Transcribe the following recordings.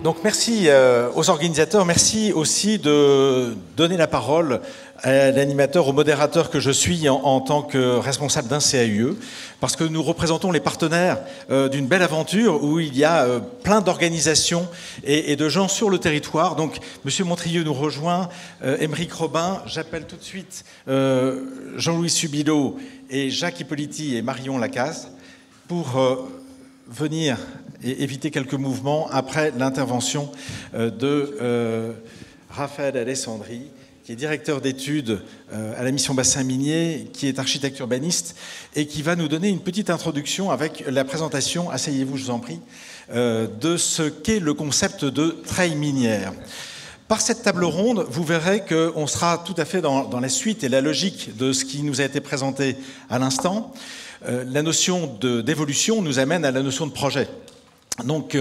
Donc merci aux organisateurs, merci aussi de donner la parole à l'animateur, au modérateur que je suis en tant que responsable d'un CAUE, parce que nous représentons les partenaires d'une belle aventure où il y a plein d'organisations et de gens sur le territoire. Donc Monsieur Montrieux nous rejoint, Émeric Robin, j'appelle tout de suite Jean-Louis Subilo et Jacques Hippolyti et Marion Lacaze pour venir et éviter quelques mouvements après l'intervention de Raphaël Alessandri, qui est directeur d'études à la mission bassin minier, qui est architecte urbaniste et qui va nous donner une petite introduction avec la présentation, asseyez-vous je vous en prie, de ce qu'est le concept de treille minière. Par cette table ronde, vous verrez qu'on sera tout à fait dans la suite et la logique de ce qui nous a été présenté à l'instant. La notion d'évolution nous amène à la notion de projet. Donc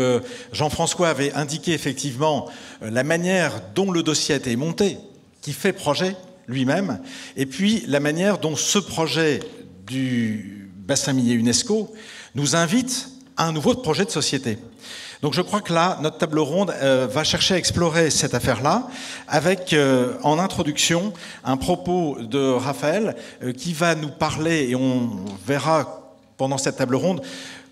Jean-François avait indiqué effectivement la manière dont le dossier a été monté, qui fait projet lui-même, et puis la manière dont ce projet du bassin minier UNESCO nous invite à un nouveau projet de société. Donc je crois que là, notre table ronde va chercher à explorer cette affaire-là, avec en introduction un propos de Raphaël qui va nous parler, et on verra pendant cette table ronde,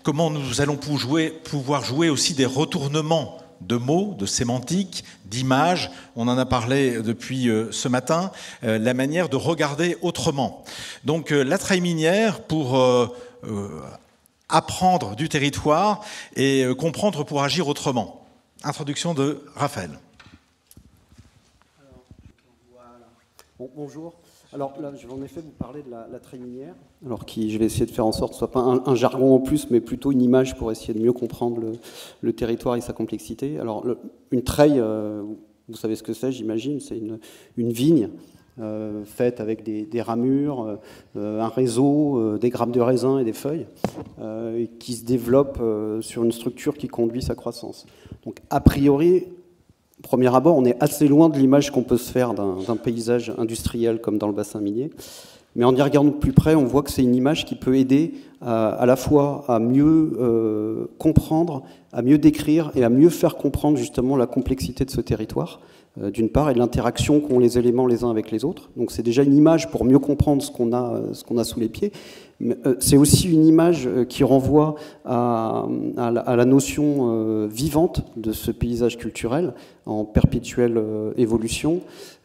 comment nous allons pouvoir jouer aussi des retournements de mots, de sémantique, d'images. On en a parlé depuis ce matin, la manière de regarder autrement. Donc la treille minière pour apprendre du territoire et comprendre pour agir autrement. Introduction de Raphaël. Alors, voilà. Bon, bonjour. Alors là, je vais en effet vous parler de la treille minière, alors je vais essayer de faire en sorte que ce ne soit pas un jargon en plus, mais plutôt une image pour essayer de mieux comprendre le territoire et sa complexité. Alors une treille, vous savez ce que c'est, j'imagine, c'est une vigne faite avec des ramures, un réseau, des grappes de raisin et des feuilles, qui se développe sur une structure qui conduit sa croissance. Donc a priori, premier abord, on est assez loin de l'image qu'on peut se faire d'un paysage industriel comme dans le bassin minier. Mais en y regardant de plus près, on voit que c'est une image qui peut aider à la fois à mieux comprendre, à mieux décrire et à mieux faire comprendre justement la complexité de ce territoire, d'une part, et l'interaction qu'ont les éléments les uns avec les autres. Donc c'est déjà une image pour mieux comprendre ce qu'on a sous les pieds. C'est aussi une image qui renvoie à la notion vivante de ce paysage culturel en perpétuelle évolution.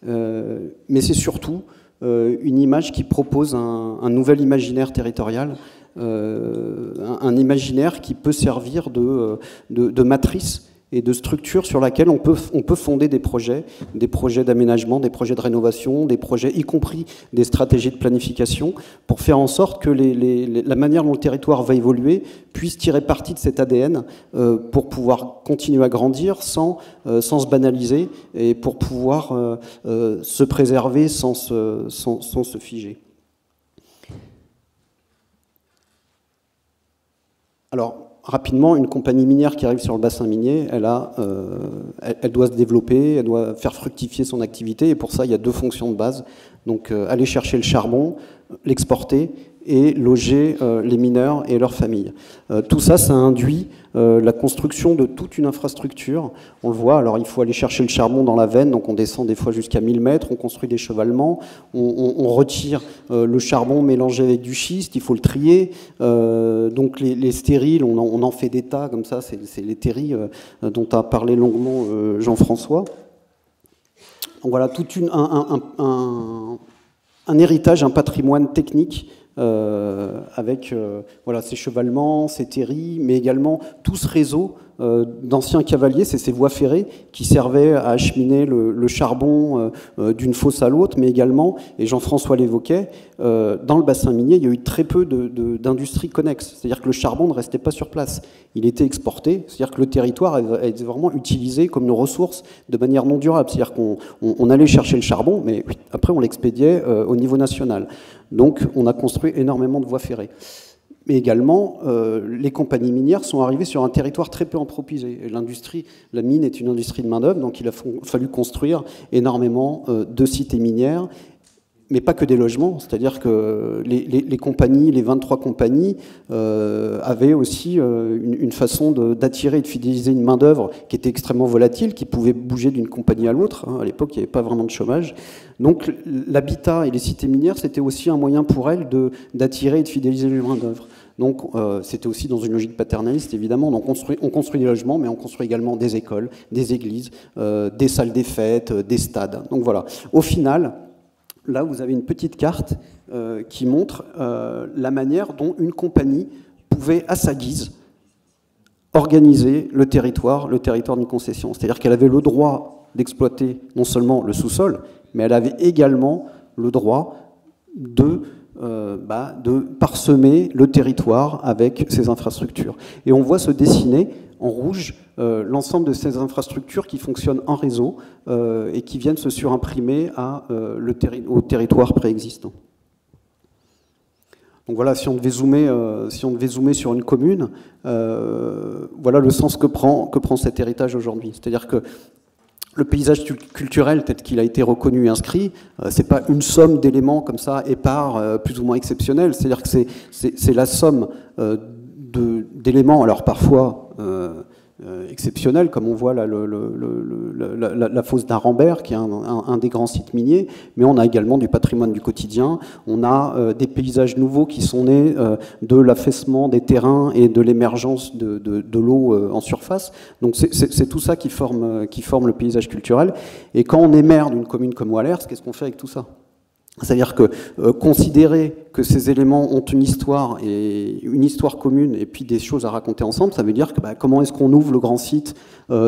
Mais c'est surtout une image qui propose un nouvel imaginaire territorial, un imaginaire qui peut servir de matrice et de structure sur laquelle on peut fonder des projets d'aménagement, des projets de rénovation, des projets, y compris des stratégies de planification, pour faire en sorte que la manière dont le territoire va évoluer puisse tirer parti de cet ADN pour pouvoir continuer à grandir sans se banaliser et pour pouvoir se préserver sans se figer. Alors, rapidement, une compagnie minière qui arrive sur le bassin minier, elle doit se développer, elle doit faire fructifier son activité, et pour ça, il y a deux fonctions de base. Donc, aller chercher le charbon, l'exporter, et loger les mineurs et leurs familles. Tout ça, ça induit la construction de toute une infrastructure. On le voit, alors il faut aller chercher le charbon dans la veine, donc on descend des fois jusqu'à 1000 mètres, on construit des chevalements, on retire le charbon mélangé avec du schiste, il faut le trier. Donc les stériles, on en fait des tas comme ça, c'est les terris dont a parlé longuement Jean-François. Donc voilà, tout un héritage, un patrimoine technique avec voilà, ces chevalements, ces terris, mais également tout ce réseau d'anciens cavaliers, c'est ces voies ferrées qui servaient à acheminer le charbon d'une fosse à l'autre, mais également, et Jean-François l'évoquait, dans le bassin minier, il y a eu très peu d'industries connexes. C'est-à-dire que le charbon ne restait pas sur place. Il était exporté, c'est-à-dire que le territoire a été vraiment utilisé comme une ressource de manière non durable. C'est-à-dire qu'on allait chercher le charbon, mais après on l'expédiait au niveau national. Donc on a construit énormément de voies ferrées. Mais également, les compagnies minières sont arrivées sur un territoire très peu anthropisé. L'industrie, la mine est une industrie de main-d'œuvre, donc il a fallu construire énormément de cités minières, mais pas que des logements. C'est-à-dire que les compagnies, les 23 compagnies, avaient aussi une façon d'attirer et de fidéliser une main-d'œuvre qui était extrêmement volatile, qui pouvait bouger d'une compagnie à l'autre. À l'époque, il n'y avait pas vraiment de chômage. Donc l'habitat et les cités minières, c'était aussi un moyen pour elles d'attirer et de fidéliser les main-d'œuvre. Donc c'était aussi dans une logique paternaliste, évidemment. Donc on construit des logements, mais on construit également des écoles, des églises, des salles des fêtes, des stades. Donc voilà. Au final, là, vous avez une petite carte qui montre la manière dont une compagnie pouvait, à sa guise, organiser le territoire d'une concession. C'est-à-dire qu'elle avait le droit d'exploiter non seulement le sous-sol, mais elle avait également le droit de parsemer le territoire avec ses infrastructures. Et on voit se dessiner en rouge l'ensemble de ces infrastructures qui fonctionnent en réseau et qui viennent se surimprimer au territoire préexistant. Donc voilà, si on devait zoomer sur une commune, voilà le sens que prend cet héritage aujourd'hui. C'est-à-dire que le paysage culturel tel qu'il a été reconnu et inscrit, c'est pas une somme d'éléments comme ça épars, plus ou moins exceptionnels. C'est-à-dire que c'est la somme d'éléments, alors parfois exceptionnels, comme on voit là, la fosse d'Arambert, qui est un des grands sites miniers, mais on a également du patrimoine du quotidien, on a des paysages nouveaux qui sont nés de l'affaissement des terrains et de l'émergence de l'eau en surface. Donc c'est tout ça qui forme le paysage culturel. Et quand on émerde une commune comme Wallers, qu'est-ce qu'on fait avec tout ça ? C'est-à-dire que considérer que ces éléments ont une histoire commune et puis des choses à raconter ensemble, ça veut dire que comment est-ce qu'on ouvre le grand site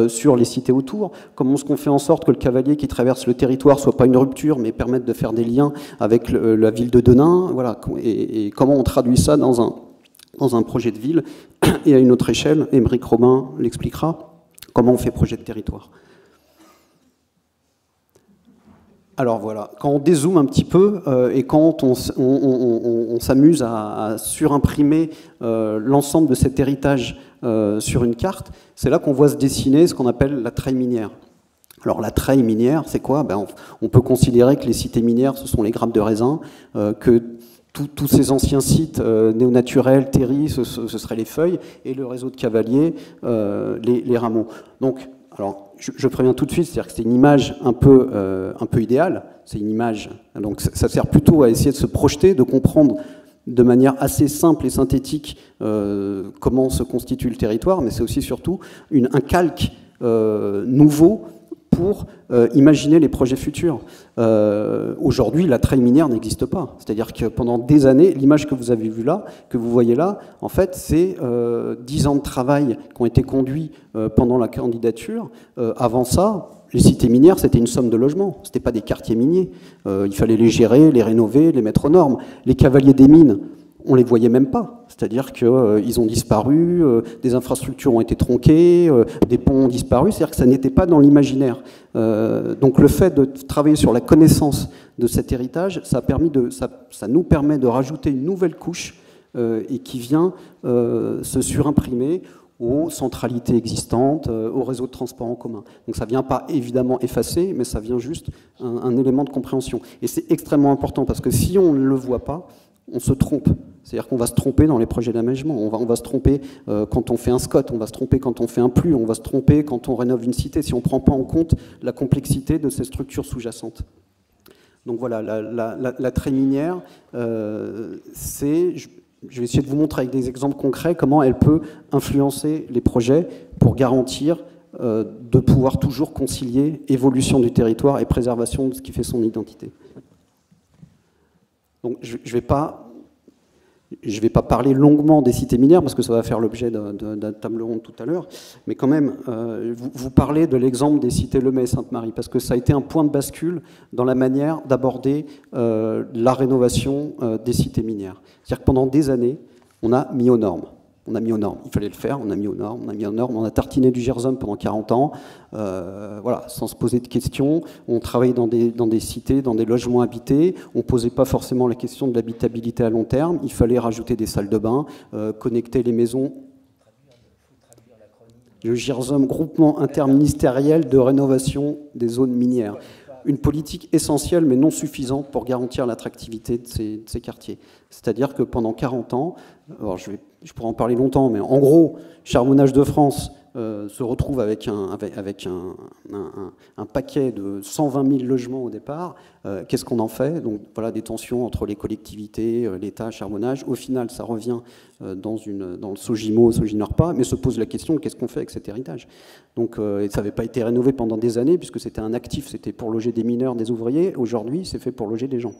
sur les cités autour ? Comment est-ce qu'on fait en sorte que le cavalier qui traverse le territoire soit pas une rupture, mais permette de faire des liens avec la ville de Denain ? Voilà. Et comment on traduit ça dans un projet de ville ? Et à une autre échelle, Émeric Robin l'expliquera, comment on fait projet de territoire. Alors voilà, quand on dézoome un petit peu et quand on s'amuse à surimprimer l'ensemble de cet héritage sur une carte, c'est là qu'on voit se dessiner ce qu'on appelle la treille minière. Alors la treille minière, c'est quoi ? On peut considérer que les cités minières, ce sont les grappes de raisin, que tous ces anciens sites néonaturels, terris, ce seraient les feuilles, et le réseau de cavaliers, les rameaux. Donc, alors, je préviens tout de suite, c'est-à-dire que c'est une image un peu idéale, c'est une image, donc ça sert plutôt à essayer de se projeter, de comprendre de manière assez simple et synthétique comment se constitue le territoire, mais c'est aussi surtout un calque nouveau pour imaginer les projets futurs. Aujourd'hui, la treille minière n'existe pas. C'est-à-dire que pendant des années, l'image que vous avez vue là, que vous voyez là, en fait, c'est 10 ans de travail qui ont été conduits pendant la candidature. Avant ça, les cités minières, c'était une somme de logements. C'était pas des quartiers miniers. Il fallait les gérer, les rénover, les mettre aux normes. Les cavaliers des mines, on les voyait même pas. C'est-à-dire qu'ils ont disparu, des infrastructures ont été tronquées, des ponts ont disparu, c'est-à-dire que ça n'était pas dans l'imaginaire. Donc le fait de travailler sur la connaissance de cet héritage, ça nous permet de rajouter une nouvelle couche et qui vient se surimprimer aux centralités existantes, au réseau de transport en commun. Donc ça ne vient pas évidemment effacer, mais ça vient juste un élément de compréhension. Et c'est extrêmement important parce que si on ne le voit pas, on se trompe. C'est-à-dire qu'on va se tromper dans les projets d'aménagement. On va se tromper quand on fait un SCOT, on va se tromper quand on fait un PLU, on va se tromper quand on rénove une cité, si on ne prend pas en compte la complexité de ces structures sous-jacentes. Donc voilà, la treille minière, c'est... Je vais essayer de vous montrer avec des exemples concrets comment elle peut influencer les projets pour garantir de pouvoir toujours concilier évolution du territoire et préservation de ce qui fait son identité. Donc je ne vais pas parler longuement des cités minières parce que ça va faire l'objet d'un table ronde tout à l'heure, mais quand même, vous parlez de l'exemple des cités Lemay et Sainte-Marie parce que ça a été un point de bascule dans la manière d'aborder la rénovation des cités minières. C'est-à-dire que pendant des années, on a mis aux normes. On a mis aux normes. Il fallait le faire, on a mis aux normes, on a mis aux normes. On a tartiné du Gersum pendant 40 ans, voilà, sans se poser de questions. On travaillait dans des cités, dans des logements habités. On ne posait pas forcément la question de l'habitabilité à long terme. Il fallait rajouter des salles de bain, connecter les maisons. Le Gersum, groupement interministériel de rénovation des zones minières. Une politique essentielle mais non suffisante pour garantir l'attractivité de ces quartiers. C'est-à-dire que pendant 40 ans, alors je pourrais en parler longtemps, mais en gros, Charbonnage de France se retrouve avec un paquet de 120 000 logements au départ. Qu'est-ce qu'on en fait? Donc voilà, des tensions entre les collectivités, l'État, Charbonnage. Au final, ça revient dans le Sogimo, Soginorpa, mais se pose la question de qu'est-ce qu'on fait avec cet héritage. Donc ça n'avait pas été rénové pendant des années, puisque c'était un actif, c'était pour loger des mineurs, des ouvriers. Aujourd'hui, c'est fait pour loger des gens.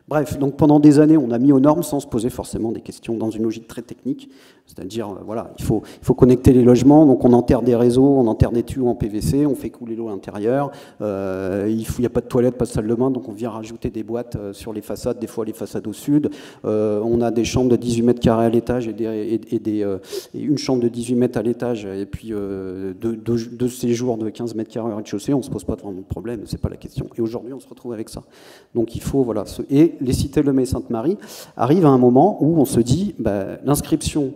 Bref, donc pendant des années, on a mis aux normes sans se poser forcément des questions dans une logique très technique. C'est-à-dire, voilà, il faut connecter les logements, donc on enterre des réseaux, on enterre des tuyaux en PVC, on fait couler l'eau à l'intérieur, il n'y a pas de toilette, pas de salle de bain, donc on vient rajouter des boîtes sur les façades, des fois les façades au sud. On a des chambres de 18 mètres carrés à l'étage et une chambre de 18 mètres à l'étage, et puis deux séjours de 15 mètres carrés au rez-de-chaussée, on ne se pose pas vraiment de problème, c'est pas la question. Et aujourd'hui, on se retrouve avec ça. Donc il faut, voilà, et les cités Lemay et Sainte-Marie arrivent à un moment où on se dit, l'inscription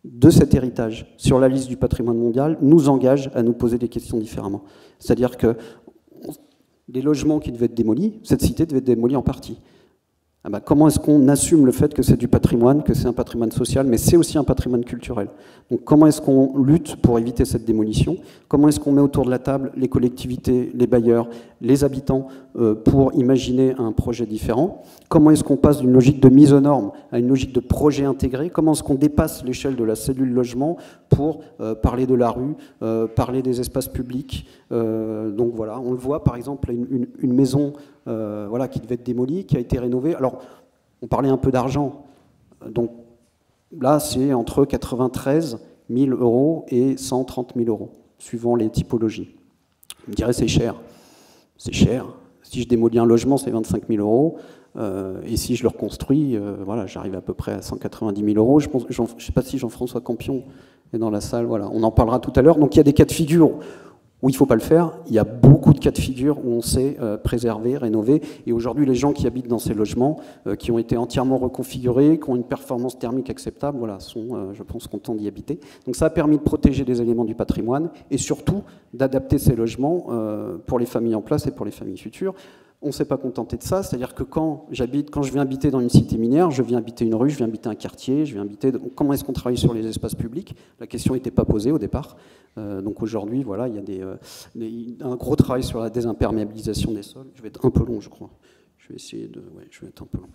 de cet héritage sur la liste du patrimoine mondial nous engage à nous poser des questions différemment. C'est-à-dire que les logements qui devaient être démolis, cette cité devait être démolie en partie. Comment est-ce qu'on assume le fait que c'est du patrimoine, que c'est un patrimoine social, mais c'est aussi un patrimoine culturel? Donc comment est-ce qu'on lutte pour éviter cette démolition? Comment est-ce qu'on met autour de la table les collectivités, les bailleurs, les habitants pour imaginer un projet différent? Comment est-ce qu'on passe d'une logique de mise aux normes à une logique de projet intégré? Comment est-ce qu'on dépasse l'échelle de la cellule logement pour parler de la rue, parler des espaces publics? Donc voilà, on le voit par exemple, une maison voilà, qui devait être démolie, qui a été rénovée. Alors, on parlait un peu d'argent. Donc là, c'est entre 93 000 € et 130 000 €, suivant les typologies. On me dirait c'est cher. C'est cher. Si je démolis un logement, c'est 25 000 €. Et si je le reconstruis, voilà, j'arrive à peu près à 190 000 €. Je ne sais pas si Jean-François Campion est dans la salle. Voilà, on en parlera tout à l'heure. Donc il y a des cas de figure où il ne faut pas le faire. Il y a beaucoup de cas de figure où on sait préserver, rénover. Et aujourd'hui, les gens qui habitent dans ces logements, qui ont été entièrement reconfigurés, qui ont une performance thermique acceptable, voilà, sont, je pense, contents d'y habiter. Donc ça a permis de protéger des éléments du patrimoine et surtout d'adapter ces logements pour les familles en place et pour les familles futures. On ne s'est pas contenté de ça, c'est-à-dire que quand je viens habiter dans une cité minière, je viens habiter une rue, je viens habiter un quartier, je viens habiter... Comment est-ce qu'on travaille sur les espaces publics? La question n'était pas posée au départ. Donc aujourd'hui, voilà, il y a un gros travail sur la désimperméabilisation des sols. Je vais être un peu long, je crois. Je vais essayer de... Ouais, je vais être un peu long.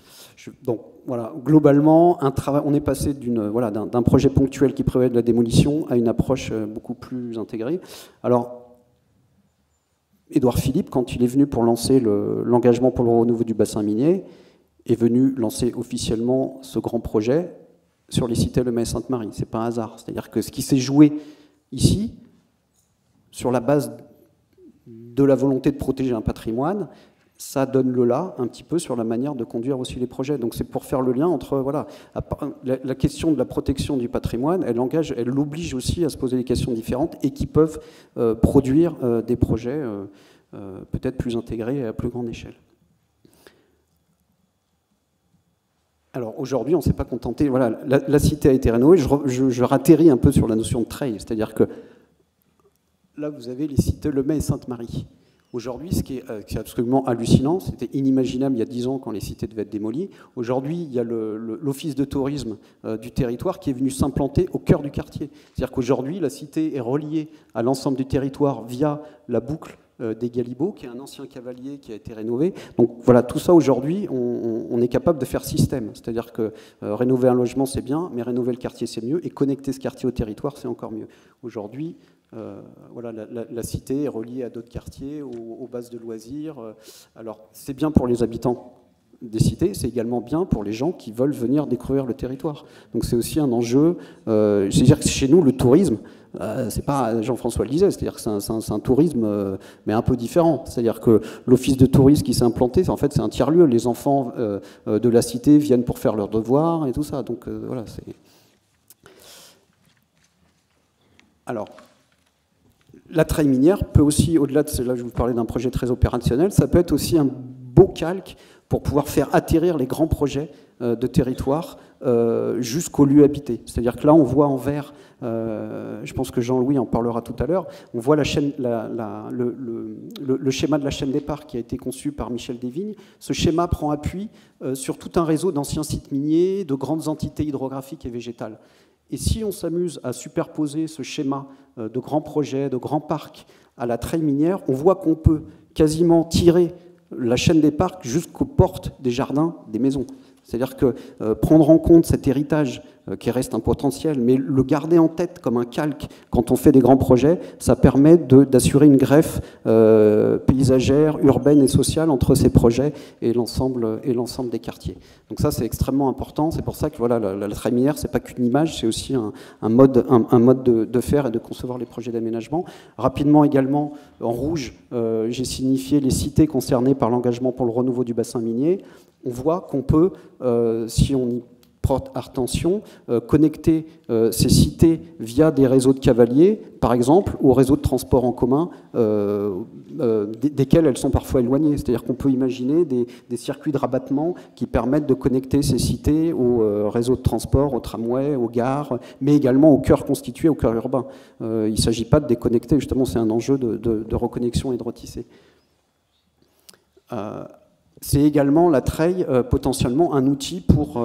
Donc voilà, globalement, on est passé d'un projet ponctuel qui prévoyait de la démolition à une approche beaucoup plus intégrée. Alors, Édouard Philippe, quand il est venu pour lancer l'engagement pour le renouveau du bassin minier, est venu lancer officiellement ce grand projet sur les cités Lemay et Sainte-Marie. Ce n'est pas un hasard. C'est-à-dire que ce qui s'est joué ici, sur la base de la volonté de protéger un patrimoine, ça donne le là un petit peu sur la manière de conduire aussi les projets. Donc c'est pour faire le lien entre voilà, la question de la protection du patrimoine, elle l'oblige aussi à se poser des questions différentes et qui peuvent produire des projets peut-être plus intégrés et à plus grande échelle. Alors aujourd'hui, on ne s'est pas contenté. Voilà, la cité a été rénovée. Je ratterris un peu sur la notion de treil, c'est-à-dire que là, vous avez les cités Lemay et Sainte-Marie. Aujourd'hui, ce qui est absolument hallucinant, c'était inimaginable il y a 10 ans quand les cités devaient être démolies. Aujourd'hui, il y a l'office de tourisme du territoire qui est venu s'implanter au cœur du quartier. C'est-à-dire qu'aujourd'hui, la cité est reliée à l'ensemble du territoire via la boucle des Galibots, qui est un ancien cavalier qui a été rénové. Donc voilà, tout ça aujourd'hui, on est capable de faire système. C'est-à-dire que rénover un logement, c'est bien, mais rénover le quartier, c'est mieux, et connecter ce quartier au territoire, c'est encore mieux. Aujourd'hui, voilà, la cité est reliée à d'autres quartiers, aux bases de loisirs. Alors, c'est bien pour les habitants des cités, c'est également bien pour les gens qui veulent venir découvrir le territoire. Donc c'est aussi un enjeu. C'est-à-dire que chez nous, le tourisme, c'est pas Jean-François le disait, c'est-à-dire que c'est un tourisme, mais un peu différent. C'est-à-dire que l'office de tourisme qui s'est implanté, en fait, c'est un tiers-lieu. Les enfants de la cité viennent pour faire leurs devoirs et tout ça. Donc voilà, c'est... Alors, la treille minière peut aussi, au-delà de cela, je vous parlais d'un projet très opérationnel, ça peut être aussi un beau calque pour pouvoir faire atterrir les grands projets de territoire jusqu'au lieu habité. C'est-à-dire que là, on voit en vert, je pense que Jean-Louis en parlera tout à l'heure, on voit le schéma de la chaîne des parcs qui a été conçu par Michel Desvignes. Ce schéma prend appui sur tout un réseau d'anciens sites miniers, de grandes entités hydrographiques et végétales. Et si on s'amuse à superposer ce schéma de grands projets, de grands parcs à la treille minière, on voit qu'on peut quasiment tirer la chaîne des parcs jusqu'aux portes des jardins, des maisons. C'est-à-dire que prendre en compte cet héritage qui reste un potentiel, mais le garder en tête comme un calque quand on fait des grands projets, ça permet d'assurer une greffe paysagère, urbaine et sociale entre ces projets et l'ensemble des quartiers. Donc ça, c'est extrêmement important. C'est pour ça que voilà, la treille minière, c'est pas qu'une image, c'est aussi un mode de faire et de concevoir les projets d'aménagement. Rapidement également, en rouge, j'ai signifié les cités concernées par l'engagement pour le renouveau du bassin minier. On voit qu'on peut, si on y porte attention, connecter ces cités via des réseaux de cavaliers, par exemple, aux réseaux de transport en commun, desquels elles sont parfois éloignées. C'est-à-dire qu'on peut imaginer des circuits de rabattement qui permettent de connecter ces cités aux réseaux de transport, aux tramways, aux gares, mais également au cœur constitué, au cœur urbain. Il ne s'agit pas de déconnecter, justement, c'est un enjeu de reconnexion et de retissé. C'est également la treille potentiellement un outil pour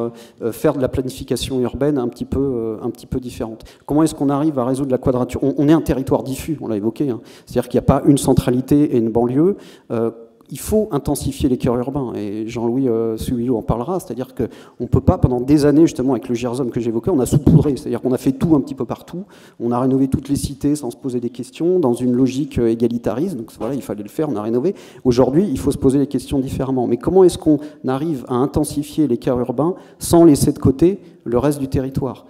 faire de la planification urbaine un petit peu différente. Comment est-ce qu'on arrive à résoudre la quadrature ? On est un territoire diffus, on l'a évoqué, hein. C'est-à-dire qu'il n'y a pas une centralité et une banlieue. Il faut intensifier les cœurs urbains, et Jean-Louis Suillot en parlera, c'est-à-dire qu'on ne peut pas, pendant des années, justement, avec le GIRSOM que j'évoquais, on a saupoudré, c'est-à-dire qu'on a fait tout un petit peu partout, on a rénové toutes les cités sans se poser des questions, dans une logique égalitariste, donc voilà, il fallait le faire, on a rénové. Aujourd'hui, il faut se poser les questions différemment. Mais comment est-ce qu'on arrive à intensifier les cœurs urbains sans laisser de côté le reste du territoire ?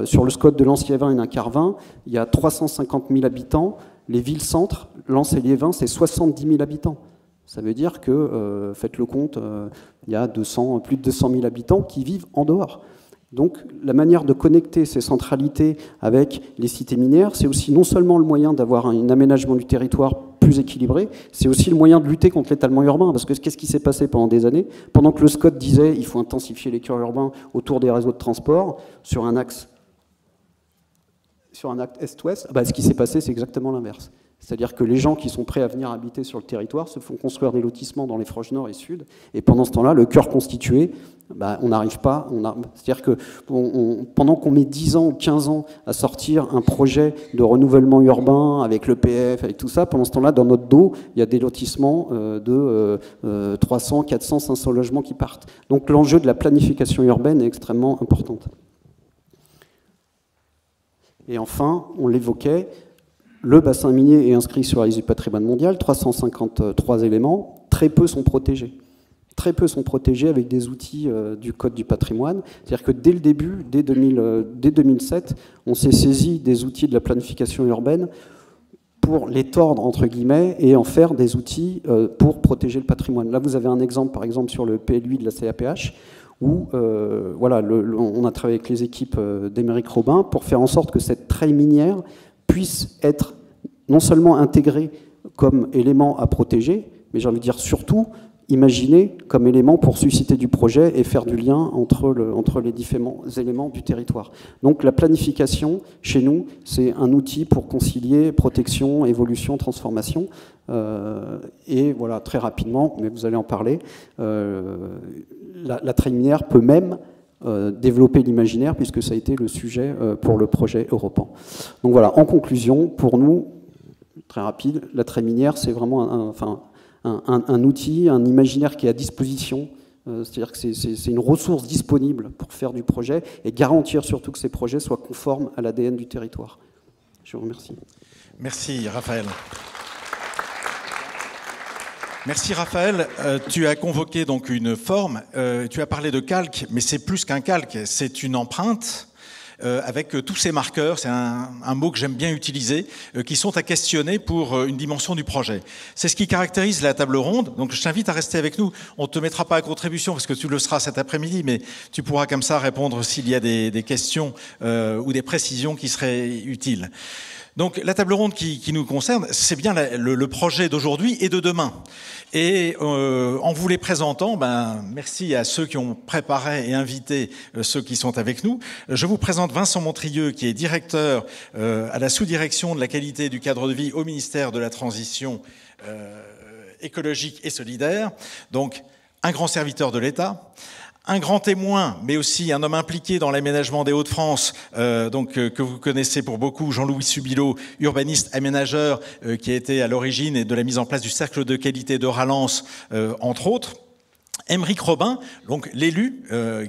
Sur le SCOT de Lens-Liévin et Nain-Carvin, il y a 350 000 habitants, les villes-centres, Lens et Liévin, c'est 70 000 habitants. Ça veut dire que, faites le compte, il y a plus de 200 000 habitants qui vivent en dehors. Donc la manière de connecter ces centralités avec les cités minières, c'est aussi non seulement le moyen d'avoir un aménagement du territoire plus équilibré, c'est aussi le moyen de lutter contre l'étalement urbain. Parce que qu'est-ce qui s'est passé pendant des années ? Pendant que le SCOT disait qu'il faut intensifier les cœurs urbains autour des réseaux de transport, sur un axe est-ouest, ce qui s'est passé, c'est exactement l'inverse. C'est-à-dire que les gens qui sont prêts à venir habiter sur le territoire se font construire des lotissements dans les Froges Nord et Sud, et pendant ce temps-là, le cœur constitué, on n'arrive pas. C'est-à-dire que pendant qu'on met 10 ans ou 15 ans à sortir un projet de renouvellement urbain avec l'EPF, avec tout ça, pendant ce temps-là, dans notre dos, il y a des lotissements de 300, 400, 500 logements qui partent. Donc l'enjeu de la planification urbaine est extrêmement important. Et enfin, on l'évoquait, le bassin minier est inscrit sur la liste du patrimoine mondial, 353 éléments, très peu sont protégés. Très peu sont protégés avec des outils du Code du patrimoine. C'est-à-dire que dès le début, dès 2007, on s'est saisi des outils de la planification urbaine pour les tordre, entre guillemets, et en faire des outils pour protéger le patrimoine. Là, vous avez un exemple, par exemple, sur le PLUI de la CAPH, où on a travaillé avec les équipes d'Émeric Robin pour faire en sorte que cette treille minière puisse être non seulement intégrée comme élément à protéger, mais j'ai envie de dire surtout imaginé comme élément pour susciter du projet et faire du lien entre les différents éléments du territoire. Donc la planification, chez nous, c'est un outil pour concilier protection, évolution, transformation. Et voilà, très rapidement, mais vous allez en parler, la treille minière peut même développer l'imaginaire, puisque ça a été le sujet pour le projet Europan. Donc voilà, en conclusion, pour nous, très rapide, la treille minière, c'est vraiment un outil, un imaginaire qui est à disposition, c'est-à-dire que c'est une ressource disponible pour faire du projet et garantir surtout que ces projets soient conformes à l'ADN du territoire. Je vous remercie. Merci Raphaël. Merci Raphaël. Tu as convoqué donc une forme, tu as parlé de calque, mais c'est plus qu'un calque, c'est une empreinte avec tous ces marqueurs, c'est un mot que j'aime bien utiliser, qui sont à questionner pour une dimension du projet. C'est ce qui caractérise la table ronde, donc je t'invite à rester avec nous. On ne te mettra pas à contribution parce que tu le seras cet après-midi, mais tu pourras comme ça répondre s'il y a des questions ou des précisions qui seraient utiles. Donc la table ronde qui nous concerne, c'est bien le projet d'aujourd'hui et de demain. Et en vous les présentant, merci à ceux qui ont préparé et invité ceux qui sont avec nous. Je vous présente Vincent Montrieux, qui est directeur à la sous-direction de la qualité du cadre de vie au ministère de la Transition écologique et solidaire. Donc un grand serviteur de l'État. Un grand témoin, mais aussi un homme impliqué dans l'aménagement des Hauts-de-France, que vous connaissez pour beaucoup, Jean-Louis Subilot, urbaniste aménageur, qui a été à l'origine de la mise en place du cercle de qualité de Rallens, entre autres. Aymeric Robin, donc l'élu,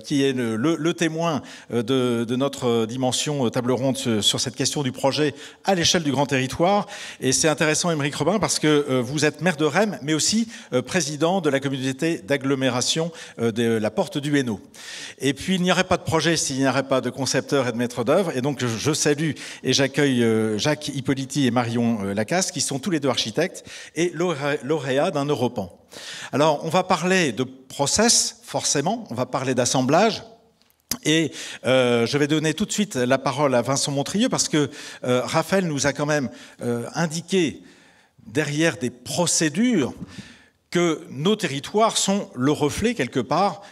qui est le témoin de notre dimension table ronde sur cette question du projet à l'échelle du grand territoire. Et c'est intéressant, Aymeric Robin, parce que vous êtes maire de Rheims, mais aussi président de la communauté d'agglomération de la Porte du Hainaut. Et puis, il n'y aurait pas de projet s'il n'y aurait pas de concepteurs et de maîtres d'œuvre. Et donc, je salue et j'accueille Jacques Hippolyti et Marion Lacasse, qui sont tous les deux architectes et lauréats d'un Europan. Alors, on va parler de process, forcément, on va parler d'assemblage, et je vais donner tout de suite la parole à Vincent Montrieux, parce que Raphaël nous a quand même indiqué, derrière des procédures, que nos territoires sont le reflet, quelque part,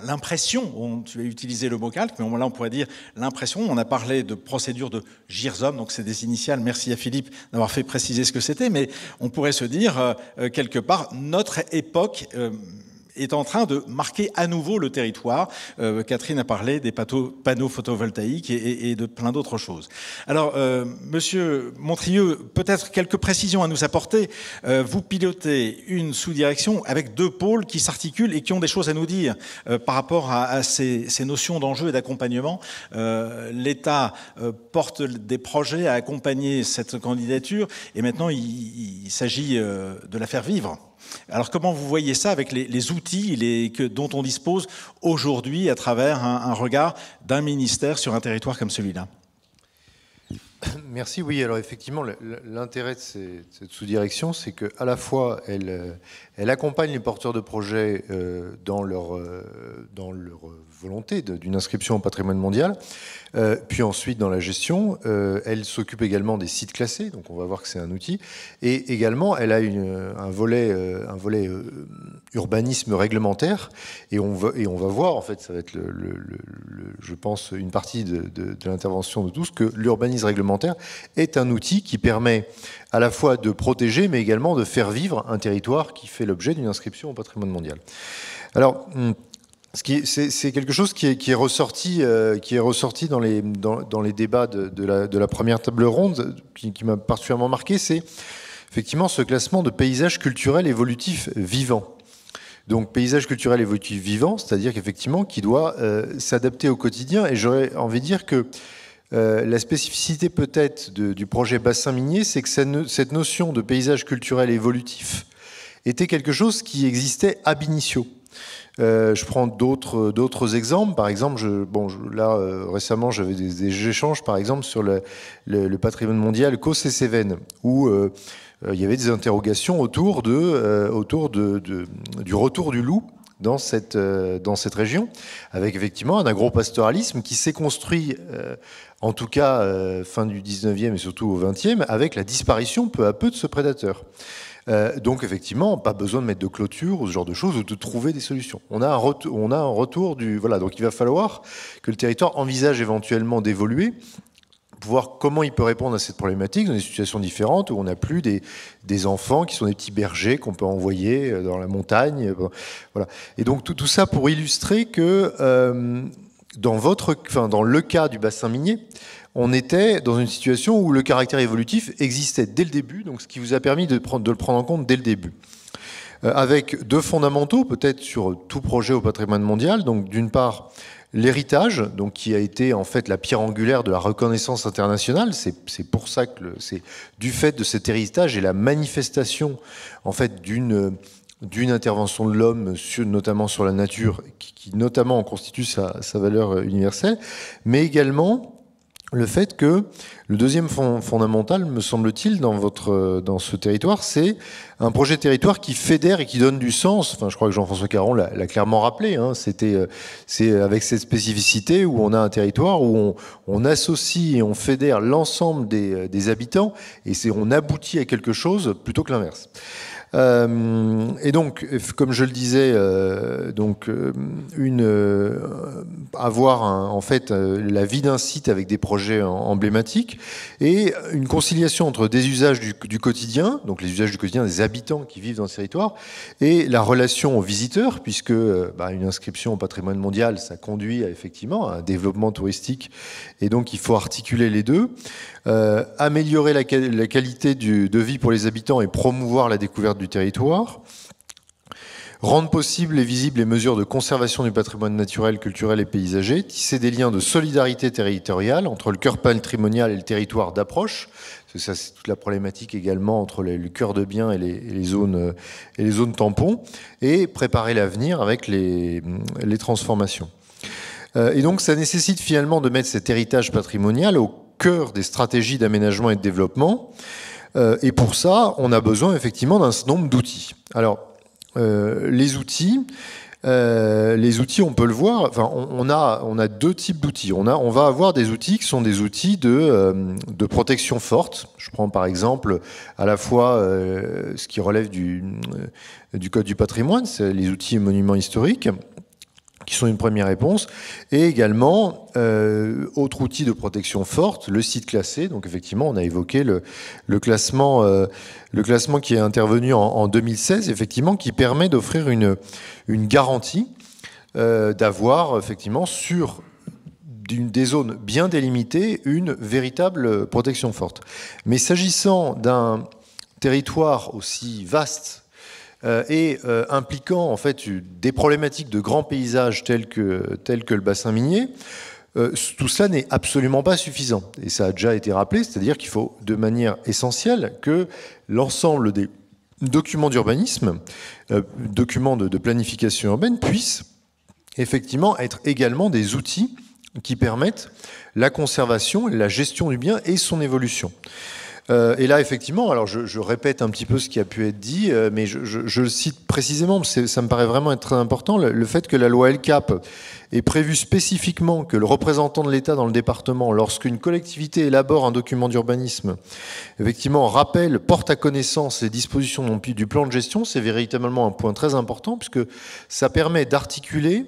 l'impression, tu as utilisé le mot calque, mais là on pourrait dire l'impression, on a parlé de procédure de GIRSOM, donc c'est des initiales, merci à Philippe d'avoir fait préciser ce que c'était, mais on pourrait se dire, quelque part, notre époque est en train de marquer à nouveau le territoire. Catherine a parlé des panneaux photovoltaïques et de plein d'autres choses. Alors, Monsieur Montrieux, peut-être quelques précisions à nous apporter. Vous pilotez une sous-direction avec deux pôles qui s'articulent et qui ont des choses à nous dire par rapport à ces notions d'enjeu et d'accompagnement. L'État porte des projets à accompagner cette candidature et maintenant il s'agit de la faire vivre. Alors comment vous voyez ça avec les outils dont on dispose aujourd'hui à travers un regard d'un ministère sur un territoire comme celui-là? Merci. Oui, alors effectivement, l'intérêt de cette sous-direction, c'est qu'à la fois, elle accompagne les porteurs de projets dans leur volonté d'une inscription au patrimoine mondial, puis ensuite dans la gestion, elle s'occupe également des sites classés, donc on va voir que c'est un outil, et également elle a un volet urbanisme réglementaire, et on va voir, en fait, ça va être je pense une partie de l'intervention de tous, que l'urbanisme réglementaire est un outil qui permet à la fois de protéger, mais également de faire vivre un territoire qui fait l'objet d'une inscription au patrimoine mondial. Alors, c'est quelque chose qui est ressorti dans les débats de la première table ronde, qui m'a particulièrement marqué, c'est effectivement ce classement de paysages culturels évolutifs vivants. Donc paysage culturel évolutif vivant, c'est-à-dire qu'effectivement qui doit s'adapter au quotidien. Et j'aurais envie de dire que la spécificité peut-être du projet bassin minier, c'est que cette notion de paysage culturel évolutif était quelque chose qui existait ab initio. Je prends d'autres exemples. Par exemple, récemment, j'avais des échanges, par exemple, sur le patrimoine mondial Causse et Cévennes, où il y avait des interrogations autour du retour du loup dans cette région, avec effectivement un agropastoralisme qui s'est construit, en tout cas fin du 19e et surtout au 20e, avec la disparition peu à peu de ce prédateur. Donc effectivement, pas besoin de mettre de clôture ou ce genre de choses ou de trouver des solutions. On a un retour donc il va falloir que le territoire envisage éventuellement d'évoluer, pour voir comment il peut répondre à cette problématique dans des situations différentes où on n'a plus des enfants qui sont des petits bergers qu'on peut envoyer dans la montagne. Voilà. Et donc tout ça pour illustrer que dans le cas du bassin minier, on était dans une situation où le caractère évolutif existait dès le début, donc ce qui vous a permis de le prendre en compte dès le début. Avec deux fondamentaux, peut-être sur tout projet au patrimoine mondial. Donc d'une part, l'héritage, donc qui a été en fait la pierre angulaire de la reconnaissance internationale. C'est pour ça que c'est du fait de cet héritage et la manifestation en fait d'une intervention de l'homme, notamment sur la nature, qui notamment constitue sa valeur universelle, mais également le fait que le deuxième fondamental, me semble-t-il, dans ce territoire, c'est un projet de territoire qui fédère et qui donne du sens. Enfin, je crois que Jean-François Caron l'a clairement rappelé. Hein. C'est avec cette spécificité où on a un territoire où on associe et on fédère l'ensemble des habitants et on aboutit à quelque chose plutôt que l'inverse. Et donc, comme je le disais, avoir en fait la vie d'un site avec des projets emblématiques et une conciliation entre des usages du quotidien, donc les usages du quotidien des habitants qui vivent dans ce territoire, et la relation aux visiteurs, puisque une inscription au patrimoine mondial, ça conduit effectivement à un développement touristique, et donc il faut articuler les deux. Améliorer la qualité de vie pour les habitants et promouvoir la découverte du territoire, rendre possible et visibles les mesures de conservation du patrimoine naturel, culturel et paysager, tisser des liens de solidarité territoriale entre le cœur patrimonial et le territoire d'approche, parce que ça c'est toute la problématique également entre le cœur de bien et les zones tampons, et préparer l'avenir avec les transformations. Et donc ça nécessite finalement de mettre cet héritage patrimonial au cœur des stratégies d'aménagement et de développement. Et pour ça, on a besoin effectivement d'un certain nombre d'outils. Alors, les outils, on peut le voir. Enfin, on a deux types d'outils. On va avoir des outils qui sont des outils de protection forte. Je prends par exemple à la fois ce qui relève du Code du patrimoine, c'est les outils monuments historiques, qui sont une première réponse, et également autre outil de protection forte, le site classé. Donc effectivement, on a évoqué le classement qui est intervenu en 2016, effectivement, qui permet d'offrir une garantie d'avoir effectivement sur des zones bien délimitées une véritable protection forte. Mais s'agissant d'un territoire aussi vaste et impliquant en fait des problématiques de grands paysages tels que le bassin minier, tout cela n'est absolument pas suffisant. Et ça a déjà été rappelé, c'est-à-dire qu'il faut de manière essentielle que l'ensemble des documents d'urbanisme, documents de planification urbaine, puissent effectivement être également des outils qui permettent la conservation, la gestion du bien et son évolution. Et là, effectivement, alors je répète un petit peu ce qui a pu être dit, mais je le cite précisément, parce que ça me paraît vraiment être très important, le fait que la loi LCAP ait prévu spécifiquement que le représentant de l'État dans le département, lorsqu'une collectivité élabore un document d'urbanisme, effectivement, porte à connaissance les dispositions du plan de gestion, c'est véritablement un point très important, puisque ça permet d'articuler,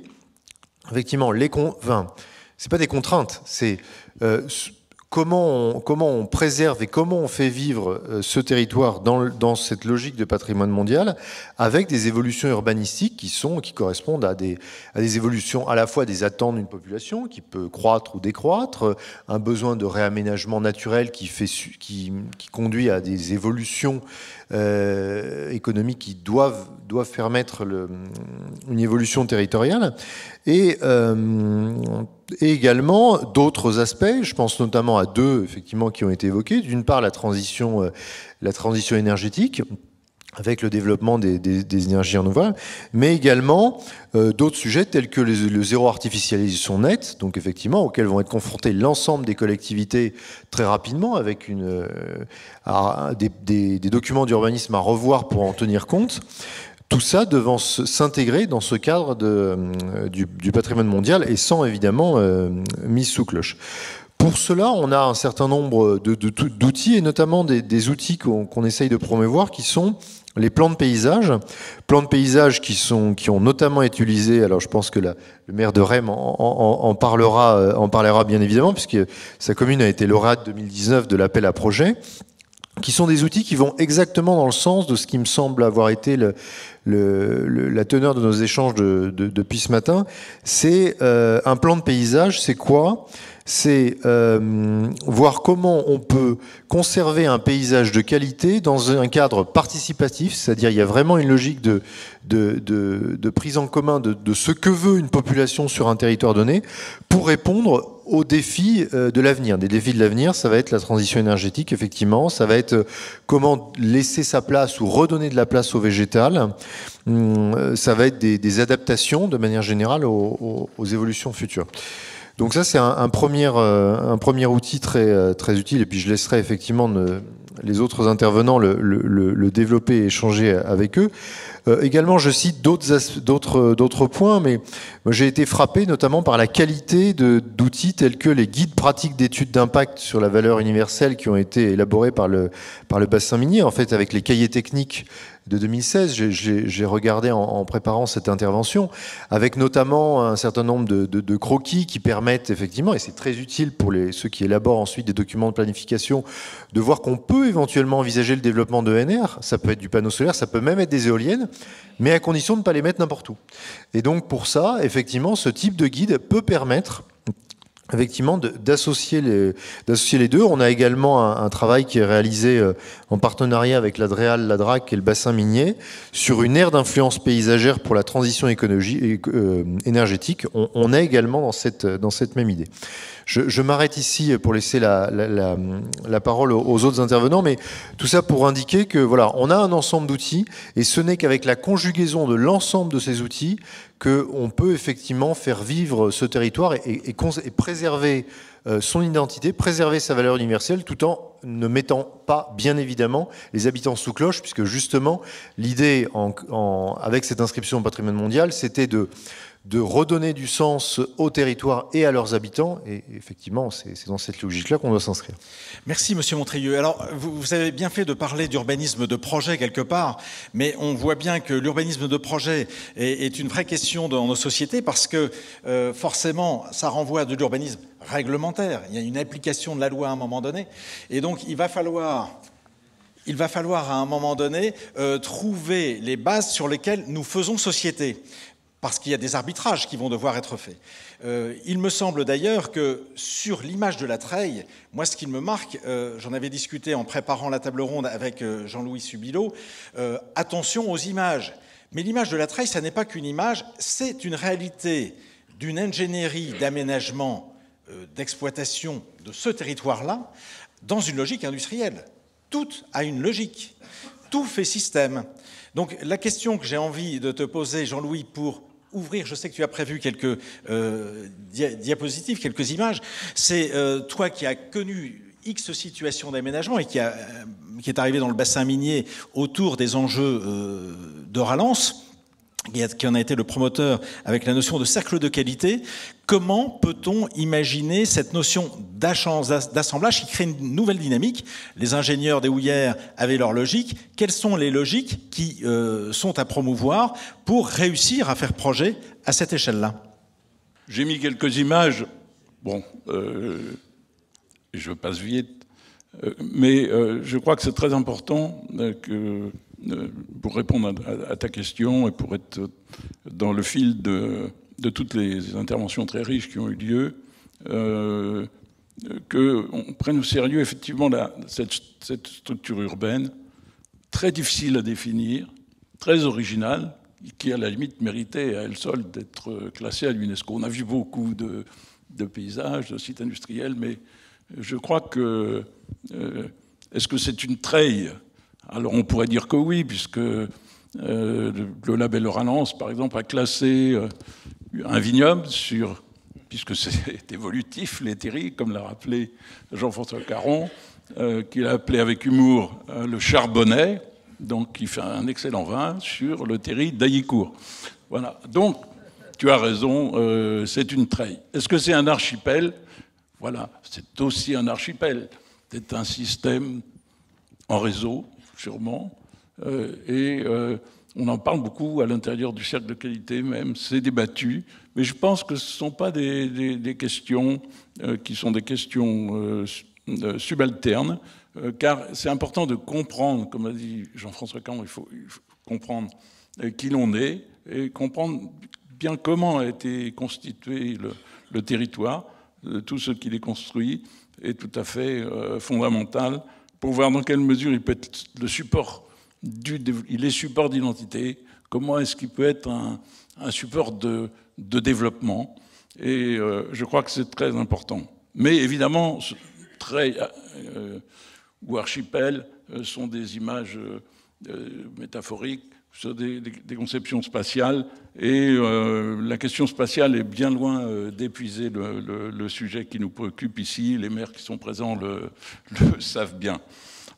effectivement, c'est pas des contraintes, c'est comment on préserve et comment on fait vivre ce territoire dans cette logique de patrimoine mondial avec des évolutions urbanistiques qui correspondent à des évolutions à la fois des attentes d'une population qui peut croître ou décroître, un besoin de réaménagement naturel qui conduit à des évolutions économiques qui doivent permettre une évolution territoriale et également d'autres aspects, je pense notamment à deux effectivement qui ont été évoqués. D'une part, la transition énergétique avec le développement des énergies renouvelables, mais également d'autres sujets tels que le zéro artificialisation nette, donc effectivement auxquels vont être confrontés l'ensemble des collectivités très rapidement avec des documents d'urbanisme à revoir pour en tenir compte. Tout ça devant s'intégrer dans ce cadre du patrimoine mondial et sans évidemment mise sous cloche. Pour cela, on a un certain nombre d'outils et notamment des outils qu'on essaye de promouvoir qui sont les plans de paysage qui ont notamment été utilisés. Alors je pense que le maire de Rem en parlera bien évidemment puisque sa commune a été lauréate 2019 de l'appel à projet, qui sont des outils qui vont exactement dans le sens de ce qui me semble avoir été la teneur de nos échanges depuis ce matin. C'est un plan de paysage, c'est quoi ? C'est voir comment on peut conserver un paysage de qualité dans un cadre participatif, c'est-à-dire il y a vraiment une logique de prise en commun de ce que veut une population sur un territoire donné pour répondre aux défis de l'avenir. Des défis de l'avenir, ça va être la transition énergétique, effectivement, ça va être comment laisser sa place ou redonner de la place au végétal, ça va être des adaptations de manière générale aux évolutions futures. Donc ça, c'est un premier outil très utile, et puis je laisserai effectivement les autres intervenants le développer et échanger avec eux. Également, je cite d'autres points, mais j'ai été frappé notamment par la qualité d'outils tels que les guides pratiques d'études d'impact sur la valeur universelle qui ont été élaborés par le bassin minier, en fait, avec les cahiers techniques de 2016. J'ai regardé en préparant cette intervention, avec notamment un certain nombre de croquis qui permettent effectivement, et c'est très utile pour ceux qui élaborent ensuite des documents de planification, de voir qu'on peut éventuellement envisager le développement d'ENR. Ça peut être du panneau solaire, ça peut même être des éoliennes, mais à condition de ne pas les mettre n'importe où. Et donc pour ça, effectivement, ce type de guide peut permettre effectivement d'associer les deux. On a également un travail qui est réalisé en partenariat avec l'ADREAL, l'ADRAC et le bassin minier sur une aire d'influence paysagère pour la transition énergétique. On est également dans cette même idée. Je m'arrête ici pour laisser la parole aux autres intervenants, mais tout ça pour indiquer que voilà, on a un ensemble d'outils, et ce n'est qu'avec la conjugaison de l'ensemble de ces outils qu'on peut effectivement faire vivre ce territoire et préserver son identité, préserver sa valeur universelle, tout en ne mettant pas, bien évidemment, les habitants sous cloche, puisque justement, l'idée avec cette inscription au patrimoine mondial, c'était de redonner du sens au territoire et à leurs habitants. Et effectivement, c'est dans cette logique-là qu'on doit s'inscrire. Merci, Monsieur Montrieux. Alors, vous avez bien fait de parler d'urbanisme de projet quelque part, mais on voit bien que l'urbanisme de projet est une vraie question dans nos sociétés, parce que forcément, ça renvoie à de l'urbanisme réglementaire. Il y a une application de la loi à un moment donné. Et donc, il va falloir à un moment donné trouver les bases sur lesquelles nous faisons société, parce qu'il y a des arbitrages qui vont devoir être faits. Il me semble d'ailleurs que sur l'image de la treille, moi ce qui me marque, j'en avais discuté en préparant la table ronde avec Jean-Louis Subilo, attention aux images. Mais l'image de la treille, ça n'est pas qu'une image, c'est une réalité d'une ingénierie d'aménagement, d'exploitation de ce territoire-là, dans une logique industrielle. Tout a une logique, tout fait système. Donc la question que j'ai envie de te poser, Jean-Louis, pour ouvrir, je sais que tu as prévu quelques diapositives, quelques images, c'est toi qui as connu X situations d'aménagement et qui est arrivé dans le bassin minier autour des enjeux de Rallance, qui en a été le promoteur avec la notion de cercle de qualité. Comment peut-on imaginer cette notion d'assemblage qui crée une nouvelle dynamique? Les ingénieurs des houillères avaient leur logique. Quelles sont les logiques qui sont à promouvoir pour réussir à faire projet à cette échelle-là? J'ai mis quelques images. Bon, je passe vite. Mais je crois que c'est très important pour répondre à ta question et pour être dans le fil de toutes les interventions très riches qui ont eu lieu, qu'on prenne au sérieux effectivement cette structure urbaine très difficile à définir, très originale, qui à la limite méritait à elle seule d'être classée à l'UNESCO. On a vu beaucoup de paysages, de sites industriels, mais je crois que... est-ce que c'est une treille? Alors on pourrait dire que oui, puisque le label Rallance, par exemple, a classé un vignoble puisque c'est évolutif, les terris, comme l'a rappelé Jean-François Caron, qu'il a appelé avec humour le Charbonnet, donc qui fait un excellent vin sur le terri d'Aillicourt. Voilà. Donc, tu as raison, c'est une treille. Est-ce que c'est un archipel? Voilà, c'est aussi un archipel. C'est un système en réseau, sûrement, et on en parle beaucoup à l'intérieur du cercle de qualité même, c'est débattu, mais je pense que ce ne sont pas des questions qui sont des questions subalternes, car c'est important de comprendre, comme a dit Jean-François Caron, il faut comprendre qui l'on est et comprendre bien comment a été constitué le territoire, tout ce qui est construit est tout à fait fondamental pour voir dans quelle mesure il peut être le support il est support d'identité, comment est-ce qu'il peut être un support de développement, et je crois que c'est très important. Mais évidemment, treille ou archipel sont des images métaphoriques sur des conceptions spatiales, et la question spatiale est bien loin d'épuiser le sujet qui nous préoccupe ici. Les maires qui sont présents le savent bien.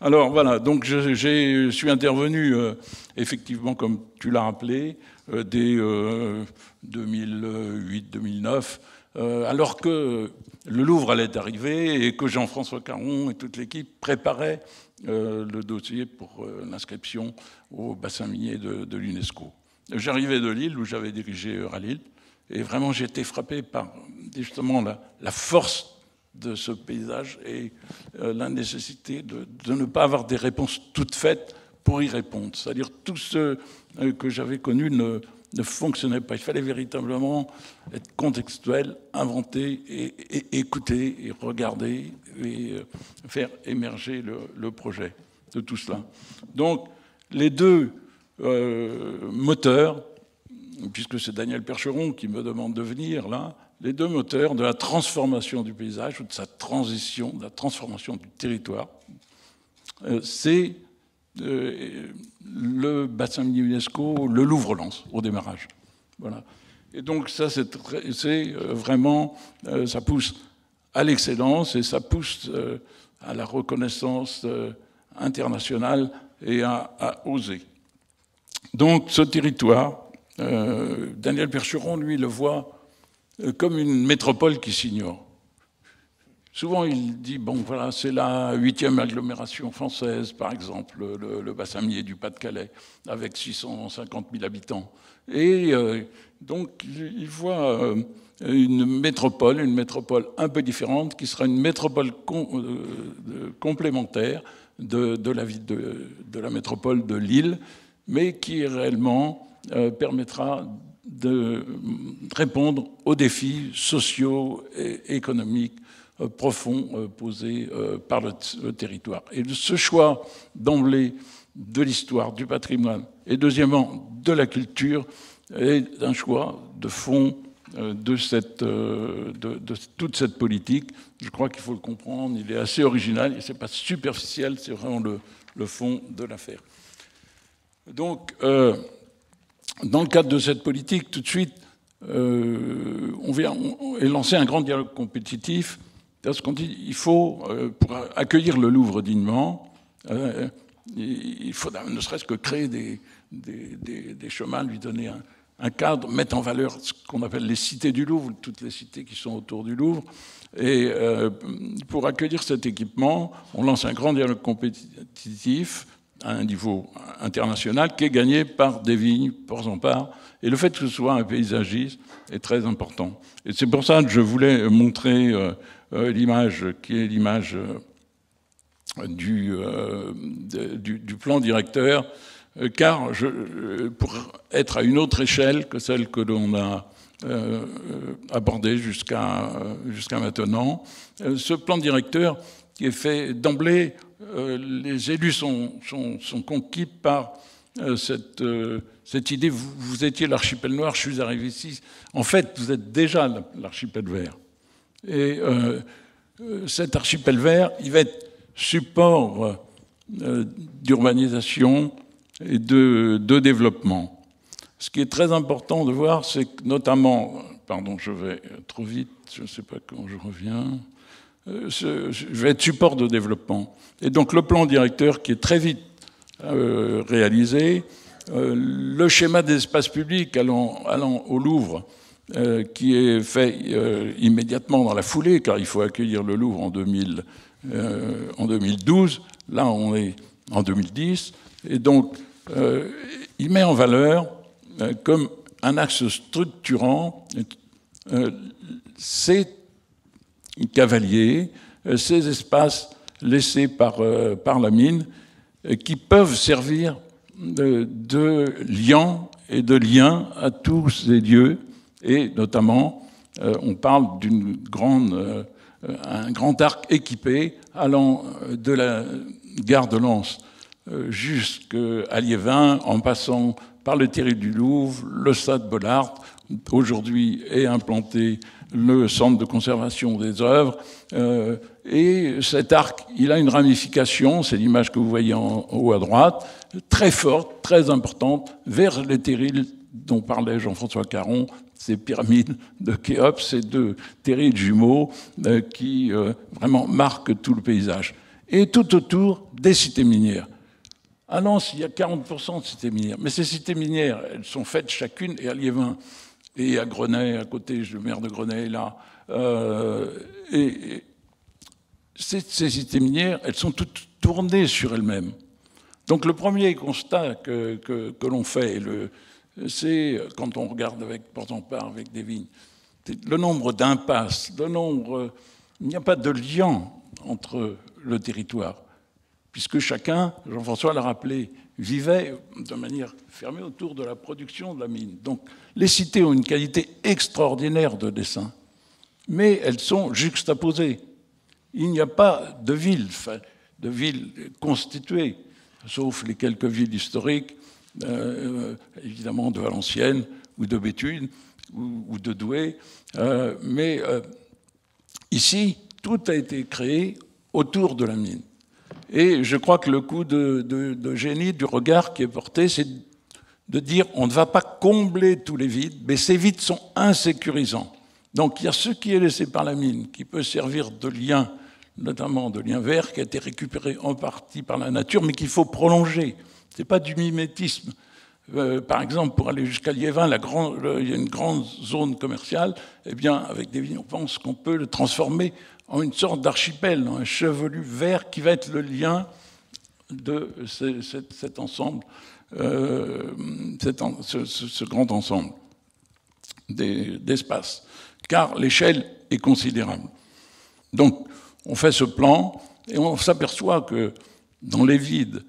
Alors voilà, donc je suis intervenu, effectivement, comme tu l'as rappelé, dès 2008-2009, alors que le Louvre allait arriver et que Jean-François Caron et toute l'équipe préparaient le dossier pour l'inscription au bassin minier de l'UNESCO. J'arrivais de Lille, où j'avais dirigé Euralil, et vraiment j'ai été frappé par justement la force de ce paysage et la nécessité de ne pas avoir des réponses toutes faites pour y répondre. C'est-à-dire tout ce que j'avais connu ne fonctionnait pas. Il fallait véritablement être contextuel, inventer et écouter et regarder et faire émerger le projet de tout cela. Donc les deux moteurs, puisque c'est Daniel Percheron qui me demande de venir là, les deux moteurs de la transformation du paysage ou de sa transition, de la transformation du territoire, c'est le bassin minier UNESCO, le Louvre-Lens, au démarrage. Voilà. Et donc ça, c'est vraiment, ça pousse à l'excellence et ça pousse à la reconnaissance internationale et à oser. Donc ce territoire, Daniel Percheron, lui, le voit comme une métropole qui s'ignore. Souvent, il dit, bon, voilà, c'est la 8e agglomération française, par exemple, le bassin minier du Pas-de-Calais, avec 650 000 habitants. Et donc, il voit une métropole un peu différente, qui sera une métropole complémentaire de la vie de la métropole de Lille, mais qui réellement permettra de répondre aux défis sociaux et économiques profonds posés par le territoire. Et ce choix d'emblée de l'histoire, du patrimoine, et deuxièmement de la culture, est un choix de fond de toute cette politique. Je crois qu'il faut le comprendre, il est assez original, et ce n'est pas superficiel, c'est vraiment le fond de l'affaire. Donc, dans le cadre de cette politique, tout de suite, on est lancé un grand dialogue compétitif, parce qu'on dit il faut, pour accueillir le Louvre dignement, il faut ne serait-ce que créer des chemins, lui donner un cadre, mettre en valeur ce qu'on appelle les cités du Louvre, toutes les cités qui sont autour du Louvre. Et pour accueillir cet équipement, on lance un grand dialogue compétitif à un niveau international qui est gagné par des vignes, Porzampar. Et le fait que ce soit un paysagiste est très important. Et c'est pour ça que je voulais montrer l'image qui est l'image du plan directeur, car pour être à une autre échelle que celle que l'on a abordée jusqu'à maintenant, ce plan directeur qui est fait d'emblée, les élus sont conquis par cette idée. Vous étiez l'archipel noir, je suis arrivé ici. En fait, vous êtes déjà l'archipel vert. Et cet archipel vert, il va être support d'urbanisation et de développement. Ce qui est très important de voir, c'est que notamment, pardon, je vais trop vite, je ne sais pas quand je reviens, je vais être support de développement. Et donc le plan directeur qui est très vite réalisé, le schéma des espaces publics allant au Louvre, qui est fait immédiatement dans la foulée, car il faut accueillir le Louvre en 2012, là on est en 2010, et donc il met en valeur comme un axe structurant ces cavaliers, ces espaces laissés par la mine, qui peuvent servir de liant et de lien à tous ces lieux, et notamment, on parle un grand arc équipé allant de la gare de Lens jusqu'à Liévin, en passant par le terrier du Louvre, le stade Bollaert, aujourd'hui est implanté le centre de conservation des œuvres. Et cet arc, il a une ramification, c'est l'image que vous voyez en haut à droite, très forte, très importante, vers les terrils dont parlait Jean-François Caron, ces pyramides de Khéops, ces deux terrils jumeaux qui vraiment marquent tout le paysage. Et tout autour, des cités minières. À Lens, il y a 40% de cités minières. Mais ces cités minières, elles sont faites chacune, et à Liévin, et à Grenay, à côté, le maire de Grenay est là. Et ces cités minières, elles sont toutes tournées sur elles-mêmes. Donc le premier constat que l'on fait, c'est quand on regarde avec des vignes, le nombre d'impasses, il n'y a pas de lien entre le territoire, puisque chacun, Jean-François l'a rappelé, vivait de manière fermée autour de la production de la mine. Donc les cités ont une qualité extraordinaire de dessin, mais elles sont juxtaposées. Il n'y a pas de ville constituée, sauf les quelques villes historiques, évidemment de Valenciennes ou de Béthune ou de Douai. Mais ici, tout a été créé autour de la mine. Et je crois que le coup de génie du regard qui est porté, c'est de dire on ne va pas combler tous les vides, mais ces vides sont insécurisants. Donc il y a ce qui est laissé par la mine, qui peut servir de lien, notamment de lien vert, qui a été récupéré en partie par la nature, mais qu'il faut prolonger. Ce n'est pas du mimétisme. Par exemple, pour aller jusqu'à Liévin, il y a une grande zone commerciale. Eh bien, avec des vignes, on pense qu'on peut le transformer en une sorte d'archipel, un chevelu vert qui va être le lien de cet ensemble, ce grand ensemble d'espace. Car l'échelle est considérable. Donc, on fait ce plan et on s'aperçoit que dans les vides,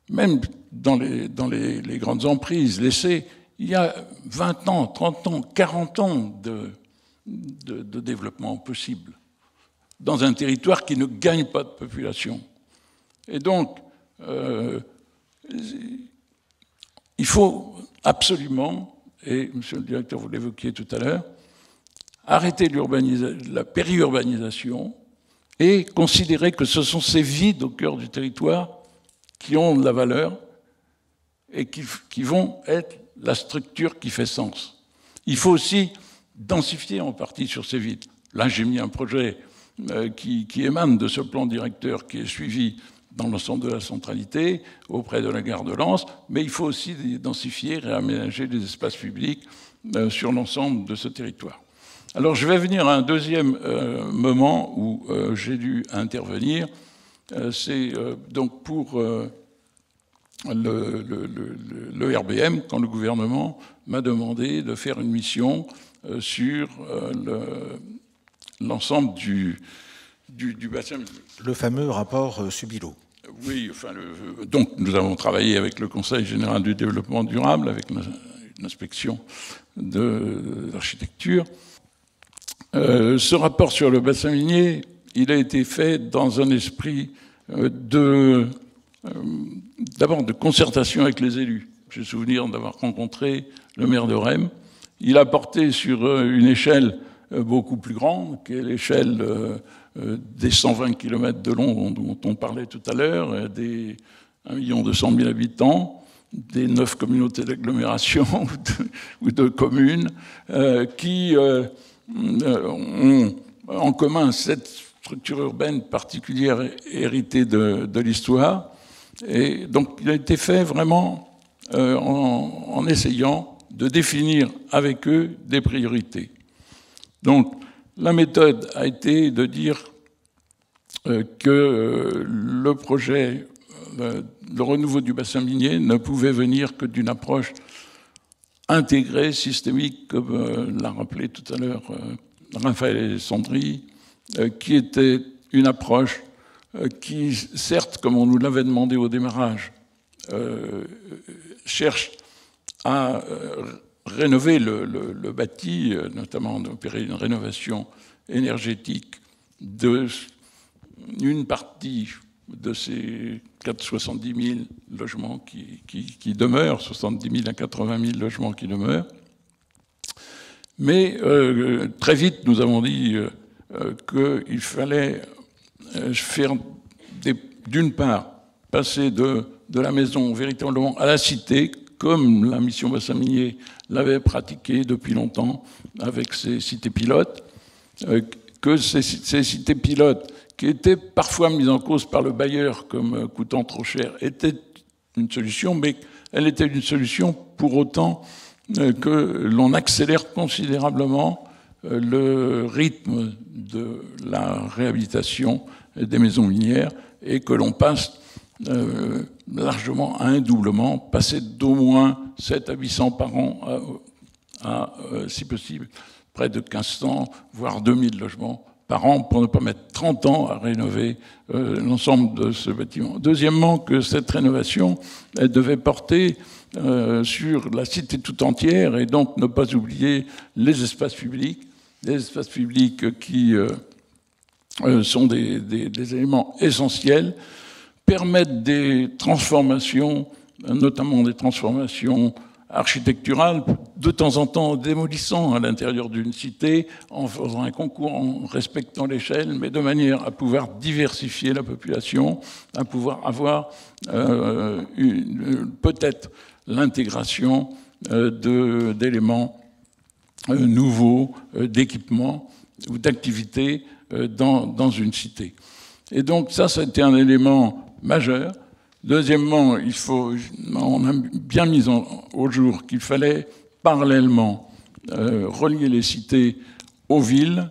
même dans les grandes emprises laissées, il y a 20 ans, 30 ans, 40 ans de développement possible dans un territoire qui ne gagne pas de population. Et donc, il faut absolument, et monsieur le directeur, vous l'évoquiez tout à l'heure, arrêter la périurbanisation et considérer que ce sont ces vides au cœur du territoire qui ont de la valeur et qui vont être la structure qui fait sens. Il faut aussi densifier en partie sur ces vides. Là, j'ai mis un projet qui émane de ce plan directeur qui est suivi dans l'ensemble de la centralité, auprès de la gare de Lens, mais il faut aussi densifier, réaménager les espaces publics sur l'ensemble de ce territoire. Alors, je vais venir à un deuxième moment où j'ai dû intervenir. C'est donc pour le RBM, quand le gouvernement m'a demandé de faire une mission sur l'ensemble du bassin. Le fameux rapport Subilo. Oui, enfin, donc nous avons travaillé avec le Conseil général du développement durable, avec une inspection de l'architecture. Ce rapport sur le bassin minier, il a été fait dans un esprit d'abord de concertation avec les élus. J'ai souvenir d'avoir rencontré le maire de Rhêmes. Il a porté sur une échelle beaucoup plus grande, qui est l'échelle des 120 km de long dont on parlait tout à l'heure, des 1 200 000 habitants, des 9 communautés d'agglomération ou de communes, qui ont en commun cette structure urbaine particulière héritée de l'histoire. Et donc il a été fait vraiment en essayant de définir avec eux des priorités. Donc la méthode a été de dire que le projet, le renouveau du bassin minier ne pouvait venir que d'une approche intégrée, systémique, comme l'a rappelé tout à l'heure Raphaël Sandry, qui était une approche qui, certes, comme on nous l'avait demandé au démarrage, cherche à rénover le bâti, notamment d'opérer une rénovation énergétique d'une partie de ces 70 000 logements qui demeurent, 70 000 à 80 000 logements qui demeurent. Mais très vite, nous avons dit qu'il fallait faire, d'une part, passer de la maison véritablement à la cité, comme la mission Bassin-Minier l'avait pratiqué depuis longtemps avec ses cités pilotes, que ces cités pilotes, qui étaient parfois mises en cause par le bailleur comme coûtant trop cher, étaient une solution, mais elle était une solution pour autant que l'on accélère considérablement le rythme de la réhabilitation des maisons minières et que l'on passe largement à un doublement, passer d'au moins 700 à 800 par an à si possible, près de 1500, voire 2000 logements par an, pour ne pas mettre 30 ans à rénover l'ensemble de ce bâtiment. Deuxièmement, que cette rénovation, elle devait porter sur la cité tout entière et donc ne pas oublier les espaces publics qui sont des éléments essentiels, permettent des transformations, notamment des transformations architecturales, de temps en temps en démolissant à l'intérieur d'une cité, en faisant un concours, en respectant l'échelle, mais de manière à pouvoir diversifier la population, à pouvoir avoir peut-être l'intégration d'éléments nouveaux, d'équipements ou d'activités dans une cité. Et donc ça a été un élément majeur. Deuxièmement, on a bien mis au jour qu'il fallait parallèlement relier les cités aux villes,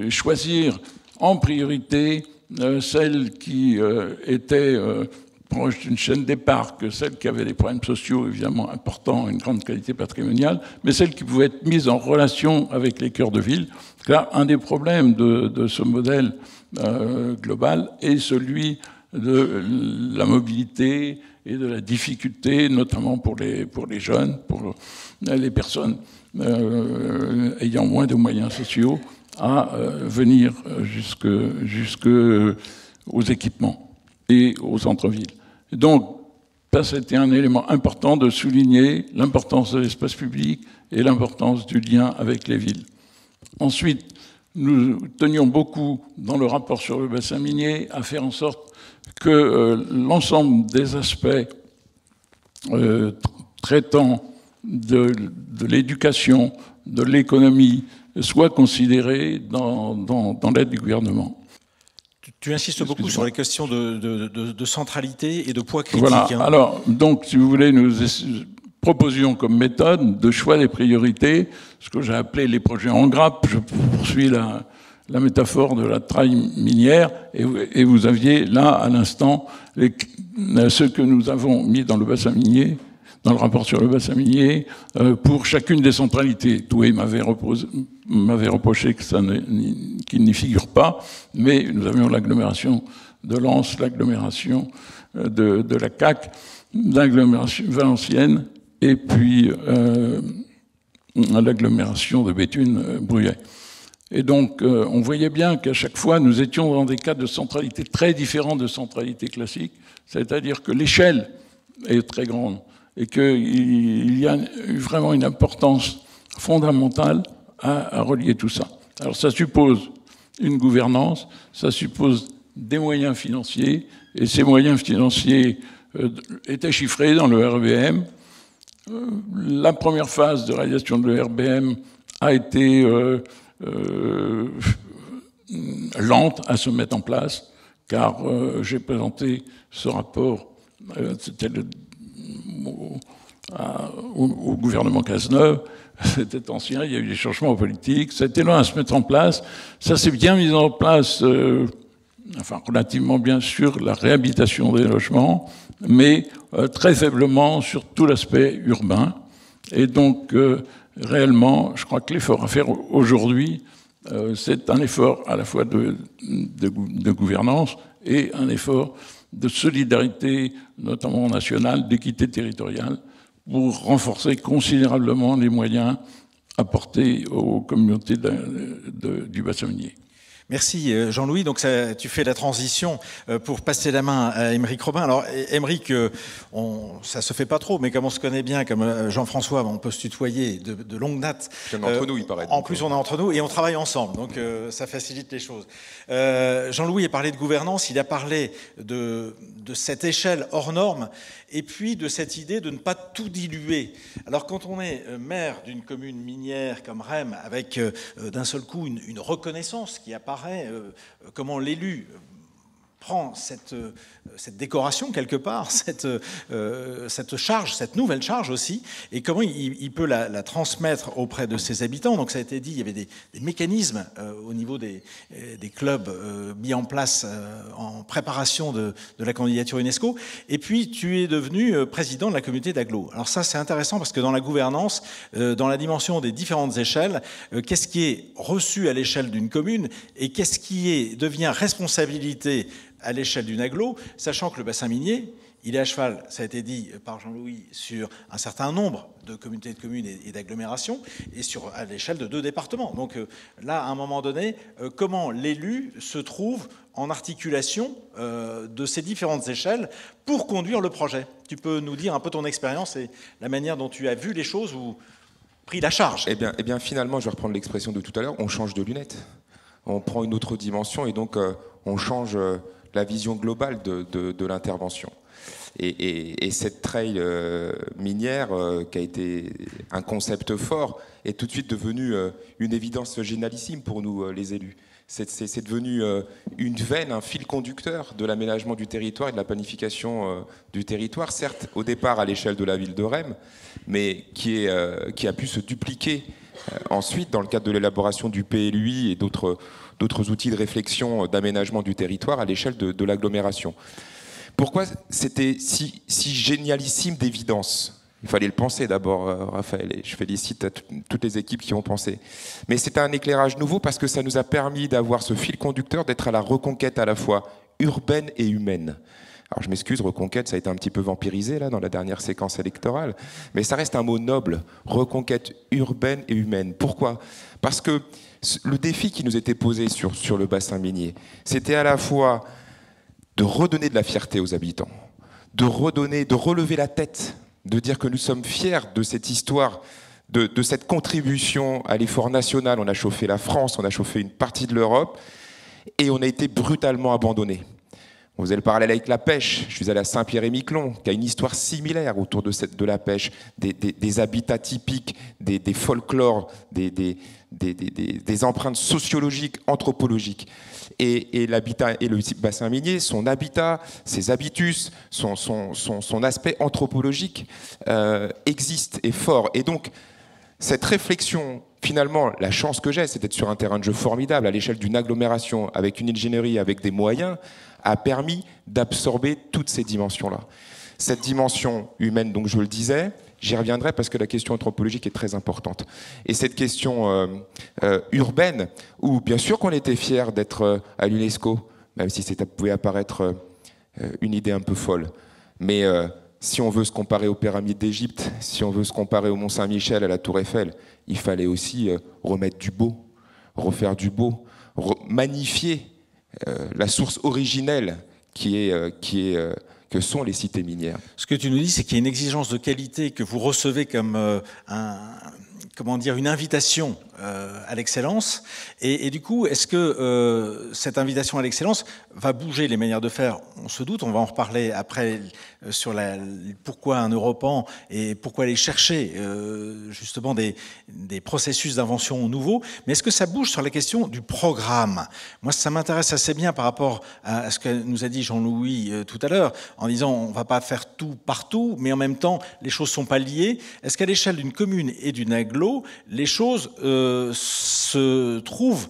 choisir en priorité celles qui étaient proches d'une chaîne des parcs, celles qui avaient des problèmes sociaux évidemment importants, une grande qualité patrimoniale, mais celles qui pouvaient être mises en relation avec les cœurs de ville. Car un des problèmes de ce modèle global est celui de la mobilité et de la difficulté, notamment pour les jeunes, pour les personnes ayant moins de moyens sociaux, à venir jusque aux équipements et aux centres-villes. Donc, ça, c'était un élément important de souligner l'importance de l'espace public et l'importance du lien avec les villes. Ensuite, nous tenions beaucoup, dans le rapport sur le bassin minier, à faire en sorte que l'ensemble des aspects traitant de l'éducation, de l'économie, soient considérés dans l'aide du gouvernement. Tu insistes beaucoup sur les questions de centralité et de poids critique. Voilà. Hein. Alors, donc, si vous voulez, nous proposions comme méthode de choix des priorités, ce que j'ai appelé les projets en grappe. Je poursuis la métaphore de la traille minière, et vous aviez là, à l'instant, ce que nous avons mis dans le bassin minier, dans le rapport sur le bassin minier, pour chacune des centralités. Douai m'avait reproché qu'il n'y figure pas, mais nous avions l'agglomération de Lens, l'agglomération de la CAC, l'agglomération valencienne, et puis l'agglomération de Béthune-Bruyères. Et donc, on voyait bien qu'à chaque fois, nous étions dans des cas de centralité très différents de centralité classique, c'est-à-dire que l'échelle est très grande et qu'il y a vraiment une importance fondamentale à relier tout ça. Alors, ça suppose une gouvernance, ça suppose des moyens financiers, et ces moyens financiers étaient chiffrés dans le RBM. La première phase de réalisation de l'ERBM a été lente à se mettre en place, car j'ai présenté ce rapport, c'était au gouvernement Cazeneuve, c'était ancien, il y a eu des changements politiques, ça a été long à se mettre en place, ça s'est bien mis en place, relativement bien sur la réhabilitation des logements, mais très faiblement sur tout l'aspect urbain. Et donc, réellement, je crois que l'effort à faire aujourd'hui, c'est un effort à la fois de gouvernance et un effort de solidarité, notamment nationale, d'équité territoriale, pour renforcer considérablement les moyens apportés aux communautés du bassin minier. Merci Jean-Louis. Donc tu fais la transition pour passer la main à Aymeric Robin. Alors Aymeric, ça se fait pas trop, mais comme on se connaît bien, comme Jean-François, on peut se tutoyer de longue date. On est entre nous, il paraît. En plus, on est entre nous et on travaille ensemble, donc ça facilite les choses. Jean-Louis a parlé de gouvernance, il a parlé de cette échelle hors norme et puis de cette idée de ne pas tout diluer. Alors quand on est maire d'une commune minière comme Rem, avec d'un seul coup une reconnaissance qui apparaît, comment l'élu prend cette décoration quelque part, cette charge, cette nouvelle charge aussi, et comment il peut la transmettre auprès de ses habitants. Donc ça a été dit, il y avait des mécanismes au niveau des clubs mis en place en préparation de la candidature UNESCO, et puis tu es devenu président de la communauté d'agglo. Alors ça c'est intéressant parce que dans la gouvernance, dans la dimension des différentes échelles, qu'est-ce qui est reçu à l'échelle d'une commune et qu'est-ce qui devient responsabilité à l'échelle d'une agglo, sachant que le bassin minier, il est à cheval, ça a été dit par Jean-Louis, sur un certain nombre de communautés de communes et d'agglomérations, et à l'échelle de 2 départements. Donc là, à un moment donné, comment l'élu se trouve en articulation de ces différentes échelles pour conduire le projet? Tu peux nous dire un peu ton expérience et la manière dont tu as vu les choses ou pris la charge? Eh bien, finalement, je vais reprendre l'expression de tout à l'heure, on change de lunettes. On prend une autre dimension et donc on change la vision globale de l'intervention. Et cette trail minière, qui a été un concept fort, est tout de suite devenue une évidence génialissime pour nous, les élus. C'est devenu une veine, un fil conducteur de l'aménagement du territoire et de la planification du territoire, certes au départ à l'échelle de la ville de Rem, mais qui a pu se dupliquer ensuite dans le cadre de l'élaboration du PLUI et d'autres outils de réflexion d'aménagement du territoire à l'échelle de l'agglomération. Pourquoi c'était si génialissime d'évidence? Il fallait le penser d'abord, Raphaël, et je félicite toutes les équipes qui ont pensé. Mais c'était un éclairage nouveau parce que ça nous a permis d'avoir ce fil conducteur, d'être à la reconquête à la fois urbaine et humaine. Alors je m'excuse, reconquête, ça a été un petit peu vampirisé là dans la dernière séquence électorale, mais ça reste un mot noble, reconquête urbaine et humaine. Pourquoi? Parce que le défi qui nous était posé sur le bassin minier, c'était à la fois de redonner de la fierté aux habitants, de relever la tête, de dire que nous sommes fiers de cette histoire, de cette contribution à l'effort national. On a chauffé la France, on a chauffé une partie de l'Europe, et on a été brutalement abandonnés. On faisait le parallèle avec la pêche. Je suis allé à Saint-Pierre-et-Miquelon, qui a une histoire similaire autour de la pêche, des habitats typiques, des folklores, des empreintes sociologiques, anthropologiques. Et l'habitat et le bassin minier, son habitat, ses habitus, son aspect anthropologique existe, est fort. Et donc, cette réflexion, finalement, la chance que j'ai, c'est d'être sur un terrain de jeu formidable, à l'échelle d'une agglomération, avec une ingénierie, avec des moyens, a permis d'absorber toutes ces dimensions-là. Cette dimension humaine, donc je le disais, j'y reviendrai parce que la question anthropologique est très importante. Et cette question urbaine, où bien sûr qu'on était fiers d'être à l'UNESCO, même si ça pouvait apparaître une idée un peu folle. Mais si on veut se comparer aux pyramides d'Égypte, si on veut se comparer au Mont-Saint-Michel, à la Tour Eiffel, il fallait aussi remettre du beau, refaire du beau, magnifier la source originelle que sont les cités minières. Ce que tu nous dis, c'est qu'il y a une exigence de qualité que vous recevez comme une invitation à l'excellence. Et du coup, est-ce que cette invitation à l'excellence va bouger les manières de faire? On se doute, on va en reparler après sur pourquoi un Europan et pourquoi aller chercher justement des processus d'invention nouveaux. Mais est-ce que ça bouge sur la question du programme? Moi, ça m'intéresse assez bien par rapport à ce que nous a dit Jean-Louis tout à l'heure, en disant on ne va pas faire tout partout, mais en même temps, les choses ne sont pas liées. Est-ce qu'à l'échelle d'une commune et d'une agglo, les choses se trouvent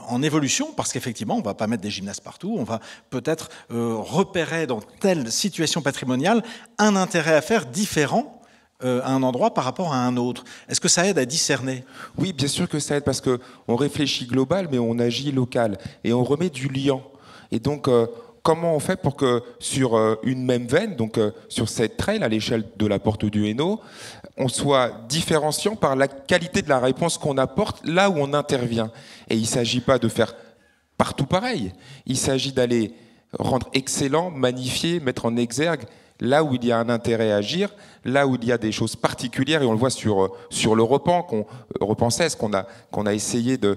en évolution, parce qu'effectivement, on ne va pas mettre des gymnases partout, on va peut-être repérer dans telle situation patrimoniale un intérêt à faire différent à un endroit par rapport à un autre. Est-ce que ça aide à discerner? Oui, bien sûr que ça aide, parce qu'on réfléchit global, mais on agit local, et on remet du lien. Et donc, comment on fait pour que sur une même veine, donc sur cette trail à l'échelle de la porte du Hainaut, on soit différenciant par la qualité de la réponse qu'on apporte là où on intervient. Et il ne s'agit pas de faire partout pareil. Il s'agit d'aller rendre excellent, magnifier, mettre en exergue là où il y a un intérêt à agir, là où il y a des choses particulières, et on le voit sur l'Europan, Europan 16, qu'on a essayé de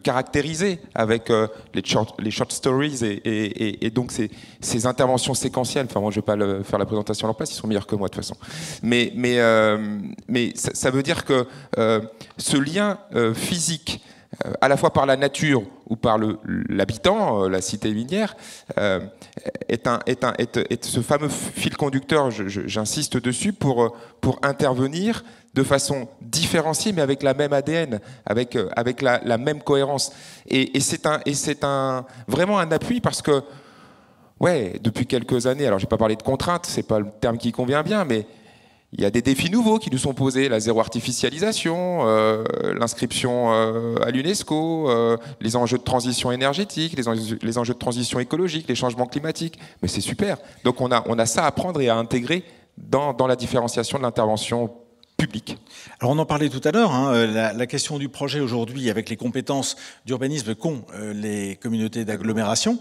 caractériser avec les short stories et donc ces interventions séquentielles. Enfin, moi, je ne vais pas faire la présentation à leur place, ils sont meilleurs que moi de toute façon. Mais ça veut dire que ce lien physique, à la fois par la nature ou par l'habitant, la cité minière, est ce fameux fil conducteur, j'insiste dessus, pour intervenir de façon différenciée, mais avec la même ADN, avec la même cohérence. Et c'est vraiment un appui parce que, ouais, depuis quelques années, alors je n'ai pas parlé de contraintes, c'est pas le terme qui convient bien, mais il y a des défis nouveaux qui nous sont posés, la zéro artificialisation, l'inscription à l'UNESCO, les enjeux de transition énergétique, les enjeux de transition écologique, les changements climatiques. Mais c'est super. Donc on a ça à prendre et à intégrer dans la différenciation de l'intervention publique. Alors on en parlait tout à l'heure, hein, la question du projet aujourd'hui avec les compétences d'urbanisme qu'ont les communautés d'agglomération.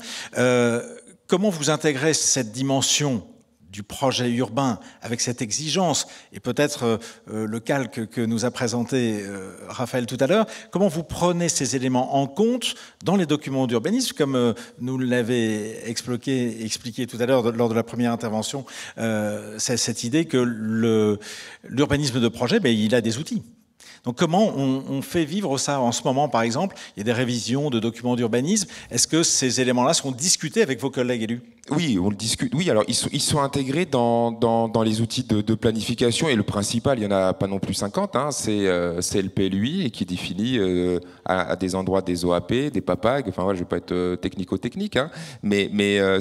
Comment vous intégrez cette dimension du projet urbain avec cette exigence et peut-être le calque que nous a présenté Raphaël tout à l'heure, comment vous prenez ces éléments en compte dans les documents d'urbanisme, comme nous l'avez expliqué tout à l'heure lors de la première intervention, cette idée que l'urbanisme de projet, il a des outils. Donc comment on fait vivre ça en ce moment, par exemple? Il y a des révisions de documents d'urbanisme. Est-ce que ces éléments-là sont discutés avec vos collègues élus? Oui, on le discute. Oui, alors ils sont intégrés dans les outils de planification, et le principal, il n'y en a pas non plus 50, hein, c'est le PLUI, et qui définit à des endroits des OAP, des PAPAG, enfin voilà, je ne vais pas être technico-technique, hein, mais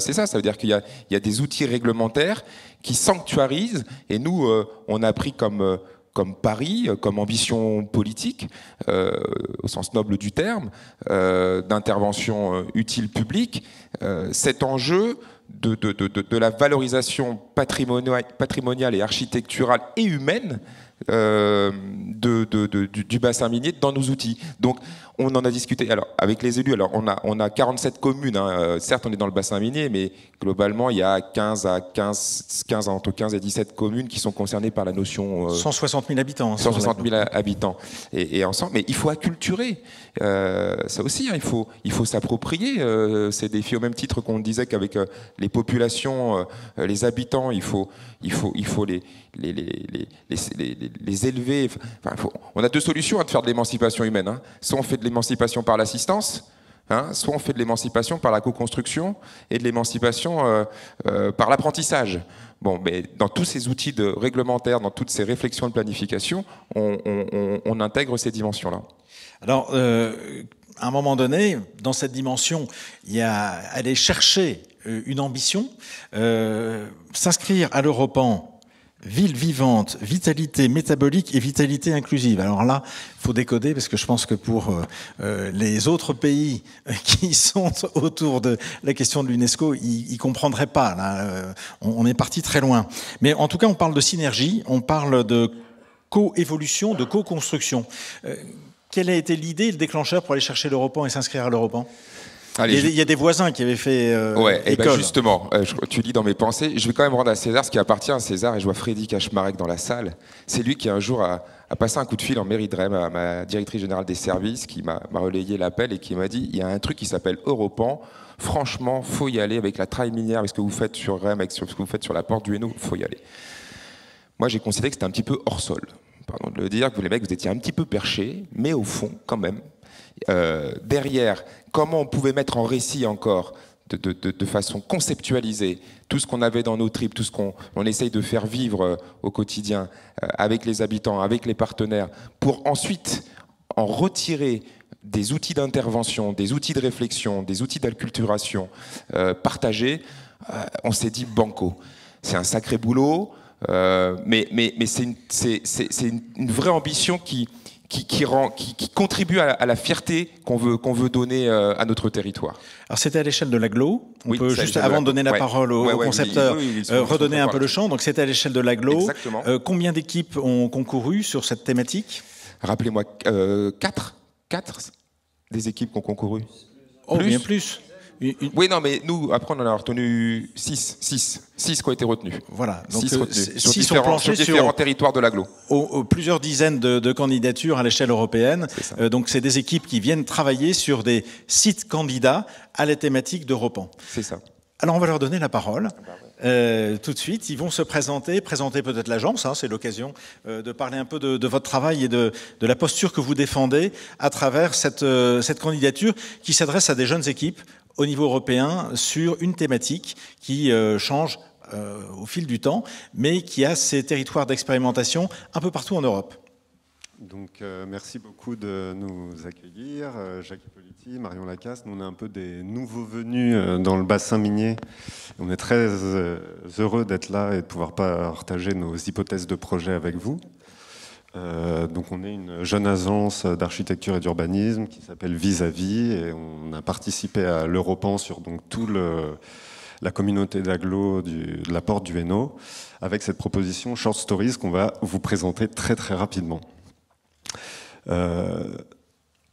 c'est ça veut dire qu'il y a des outils réglementaires qui sanctuarisent, et nous, on a pris comme pari, comme ambition politique, au sens noble du terme, d'intervention utile publique, cet enjeu de la valorisation patrimoniale et architecturale et humaine du bassin minier dans nos outils. Donc, on en a discuté avec les élus. Alors, on a 47 communes. Hein. Certes, on est dans le bassin minier, mais globalement, il y a entre 15 et 17 communes qui sont concernées par la notion... 160 000 habitants. 160 000 habitants. Et ensemble, mais il faut acculturer. Ça aussi, hein, il faut s'approprier ces défis, au même titre qu'on disait qu'avec les populations, les habitants, il faut les élever. Enfin, on a deux solutions de faire de l'émancipation humaine. Hein. Soit on fait de l'émancipation par l'assistance, hein, soit on fait de l'émancipation par la co-construction et de l'émancipation par l'apprentissage. Bon, mais dans tous ces outils réglementaires, dans toutes ces réflexions de planification, on intègre ces dimensions-là. Alors, à un moment donné, dans cette dimension, il y a aller chercher une ambition, s'inscrire à l'Europan, ville vivante, vitalité métabolique et vitalité inclusive. Alors là, il faut décoder parce que je pense que pour les autres pays qui sont autour de la question de l'UNESCO, ils comprendraient pas. Là, on est parti très loin. Mais en tout cas, on parle de synergie, on parle de co-évolution, de co-construction. Quelle a été l'idée, le déclencheur pour aller chercher l'Europan et s'inscrire à l'Europan? Il y a des voisins qui avaient fait école. Ben justement, tu lis dans mes pensées, je vais quand même rendre à César ce qui appartient à César, et je vois Freddy Kaczmarek dans la salle. C'est lui qui un jour a passé un coup de fil en mairie de Rennes à ma directrice générale des services, qui m'a relayé l'appel et qui m'a dit, il y a un truc qui s'appelle Europan, franchement, faut y aller avec la traille minière, avec ce que vous faites sur Rennes, avec ce que vous faites sur la porte du Hainaut, faut y aller. Moi, j'ai considéré que c'était un petit peu hors sol. Pardon de le dire, que les mecs, vous étiez un petit peu perchés, mais au fond, quand même, derrière, comment on pouvait mettre en récit encore, de façon conceptualisée, tout ce qu'on avait dans nos tripes, tout ce qu'on essaye de faire vivre au quotidien, avec les habitants, avec les partenaires, pour ensuite en retirer des outils d'intervention, des outils de réflexion, des outils d'acculturation partagés, on s'est dit banco. C'est un sacré boulot, mais c'est une vraie ambition qui qui contribue à la fierté qu'on veut donner à notre territoire. Alors c'était à l'échelle de l'agglo. On Oui, peut juste, avant de donner la parole au concepteur, redonner un peu le champ. Donc c'était à l'échelle de l'agglo. Exactement. Combien d'équipes ont concouru sur cette thématique? Rappelez-moi, 4 des équipes qui ont concouru. Oh, bien plus. Oui, non, mais nous, après, on en a retenu 6 qui ont été retenus. Voilà, donc 6 ont planché sur différents territoires de l'agglo. Plusieurs dizaines de candidatures à l'échelle européenne. Donc c'est des équipes qui viennent travailler sur des sites candidats à la thématique d'Europan. C'est ça. Alors on va leur donner la parole. Tout de suite, ils vont se présenter peut-être l'agence, c'est l'occasion de parler un peu de votre travail et de la posture que vous défendez à travers cette candidature qui s'adresse à des jeunes équipes au niveau européen sur une thématique qui change au fil du temps, mais qui a ses territoires d'expérimentation un peu partout en Europe. Donc merci beaucoup de nous accueillir, Jacques Hippolyte, Marion Lacasse. Nous on est un peu des nouveaux venus dans le bassin minier. On est très heureux d'être là et de pouvoir partager nos hypothèses de projet avec vous. Donc on est une jeune agence d'architecture et d'urbanisme qui s'appelle Vis-à-vis et on a participé à l'Europan sur donc la communauté d'agglo de la Porte du Hainaut avec cette proposition Short Stories qu'on va vous présenter très très rapidement.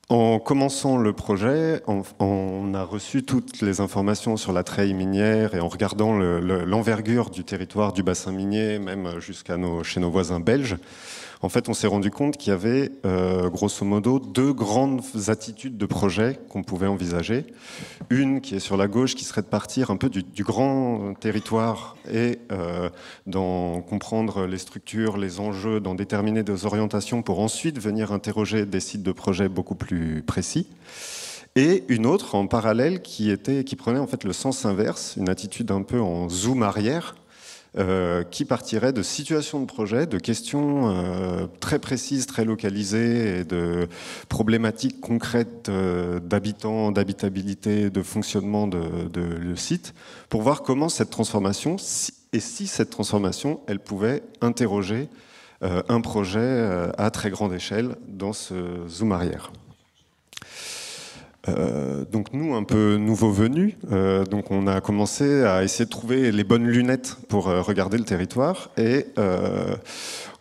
En commençant le projet, on a reçu toutes les informations sur la treille minière et en regardant l'envergure du territoire du bassin minier, même chez nos voisins belges, en fait, on s'est rendu compte qu'il y avait, grosso modo, 2 grandes attitudes de projet qu'on pouvait envisager. Une qui est sur la gauche, qui serait de partir un peu du grand territoire et d'en comprendre les structures, les enjeux, d'en déterminer des orientations pour ensuite venir interroger des sites de projet beaucoup plus précis. Et une autre en parallèle qui prenait en fait le sens inverse, une attitude un peu en zoom arrière, qui partirait de situations de projet, de questions très précises, très localisées, et de problématiques concrètes d'habitants, d'habitabilité, de fonctionnement de site, pour voir comment cette transformation, et si cette transformation, elle pouvait interroger un projet à très grande échelle dans ce zoom arrière. Donc nous, un peu nouveaux venus, donc on a commencé à essayer de trouver les bonnes lunettes pour regarder le territoire et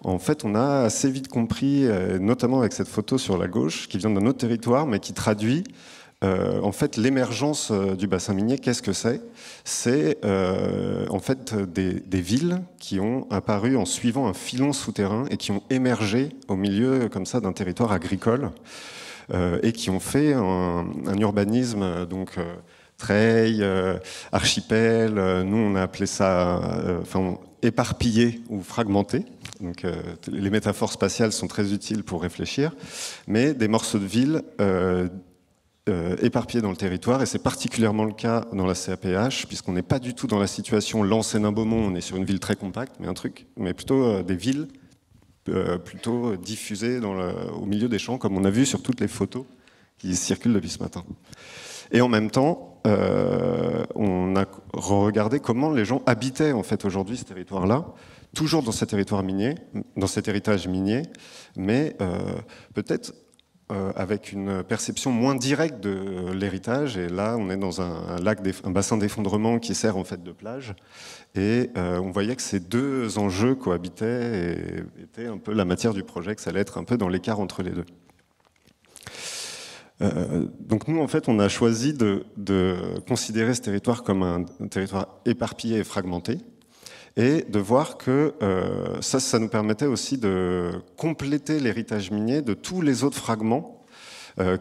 en fait on a assez vite compris, notamment avec cette photo sur la gauche qui vient d'un autre territoire mais qui traduit en fait l'émergence du bassin minier. Qu'est-ce que c'est? C'est en fait des villes qui ont apparu en suivant un filon souterrain et qui ont émergé au milieu comme ça d'un territoire agricole. Et qui ont fait un urbanisme donc treille, archipel. Nous, on a appelé ça éparpillé ou fragmenté. Donc, les métaphores spatiales sont très utiles pour réfléchir, mais des morceaux de ville éparpillés dans le territoire, et c'est particulièrement le cas dans la CAPH, puisqu'on n'est pas du tout dans la situation Lens et Nain-Beaumont. On est sur une ville très compacte, mais plutôt des villes plutôt diffusé au milieu des champs, comme on a vu sur toutes les photos qui circulent depuis ce matin. Et en même temps, on a regardé comment les gens habitaient en fait aujourd'hui ce territoire-là, toujours dans cet territoire minier, dans cet héritage minier, mais peut-être avec une perception moins directe de l'héritage. Et là, on est dans un bassin d'effondrement qui sert en fait de plage. Et on voyait que ces 2 enjeux cohabitaient et étaient un peu la matière du projet, que ça allait être un peu dans l'écart entre les deux. Donc nous, en fait, on a choisi de considérer ce territoire comme un territoire éparpillé et fragmenté, et de voir que ça nous permettait aussi de compléter l'héritage minier de tous les autres fragments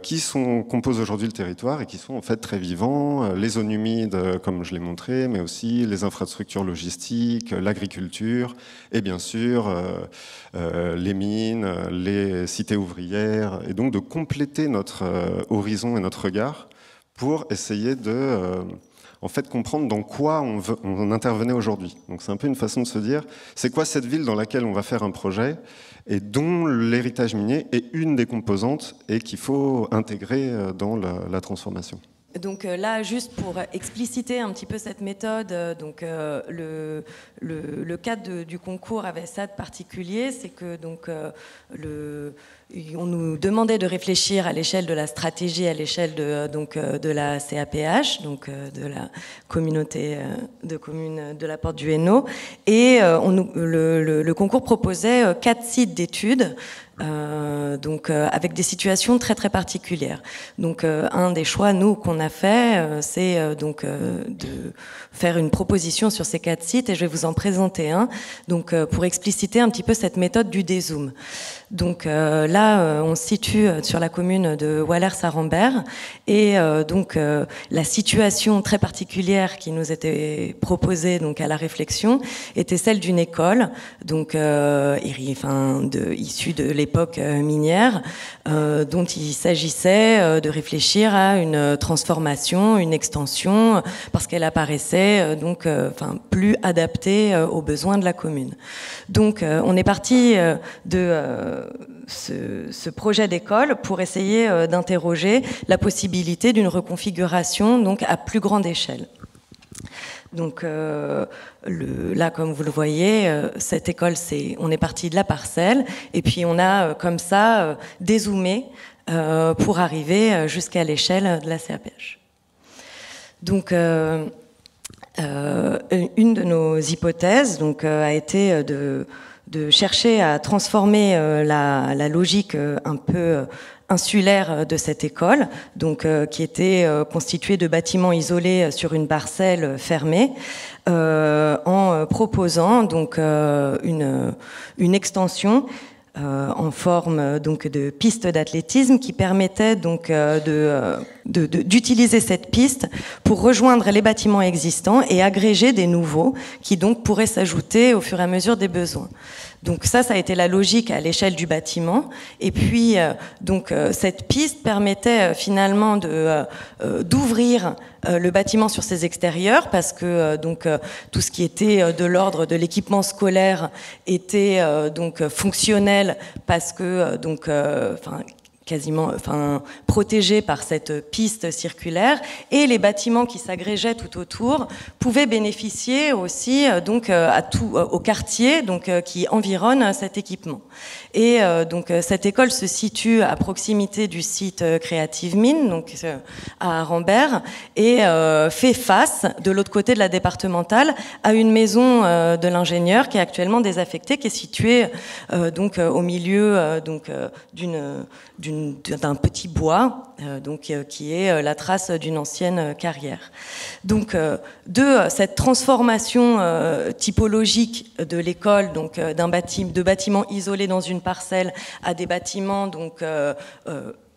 qui composent aujourd'hui le territoire et qui sont en fait très vivants, les zones humides comme je l'ai montré, mais aussi les infrastructures logistiques, l'agriculture et bien sûr les mines, les cités ouvrières, et donc de compléter notre horizon et notre regard pour essayer de en fait comprendre dans quoi on intervenait aujourd'hui. Donc c'est un peu une façon de se dire, c'est quoi cette ville dans laquelle on va faire un projet et dont l'héritage minier est une des composantes et qu'il faut intégrer dans la transformation. Donc là, juste pour expliciter un petit peu cette méthode, donc le cadre du concours avait ça de particulier, c'est que donc on nous demandait de réfléchir à l'échelle de la stratégie, à l'échelle de la CAPH, donc de la communauté de communes de la Porte du Hainaut, et le concours proposait 4 sites d'études. Avec des situations très très particulières. Donc un des choix nous qu'on a fait, c'est de faire une proposition sur ces 4 sites, et je vais vous en présenter un. Donc pour expliciter un petit peu cette méthode du dézoom. Donc là, on se situe sur la commune de Wallers-Arambert, et la situation très particulière qui nous était proposée donc à la réflexion était celle d'une école, donc issue de l'époque minière, dont il s'agissait de réfléchir à une transformation, une extension, parce qu'elle apparaissait plus adaptée aux besoins de la commune. Donc on est parti de ce projet d'école pour essayer d'interroger la possibilité d'une reconfiguration donc à plus grande échelle. Donc là, comme vous le voyez, cette école, on est parti de la parcelle, et puis on a comme ça dézoomé pour arriver jusqu'à l'échelle de la CAPH. Donc une de nos hypothèses donc, a été de chercher à transformer la logique un peu insulaire de cette école, donc qui était constituée de bâtiments isolés sur une parcelle fermée, en proposant donc une extension en forme donc de piste d'athlétisme qui permettait donc d'utiliser cette piste pour rejoindre les bâtiments existants et agréger des nouveaux qui donc pourraient s'ajouter au fur et à mesure des besoins. Donc ça a été la logique à l'échelle du bâtiment. Et puis cette piste permettait finalement d'ouvrir le bâtiment sur ses extérieurs, parce que tout ce qui était de l'ordre de l'équipement scolaire était fonctionnel, parce que quasiment protégés par cette piste circulaire, et les bâtiments qui s'agrégeaient tout autour pouvaient bénéficier aussi au quartier qui environne cet équipement. Et cette école se situe à proximité du site Creative Mine, donc à Arambert, et fait face de l'autre côté de la départementale à une maison de l'ingénieur qui est actuellement désaffectée, qui est située au milieu d'un petit bois, qui est la trace d'une ancienne carrière. Donc, de cette transformation typologique de l'école, de bâtiments isolés dans une parcelle à des bâtiments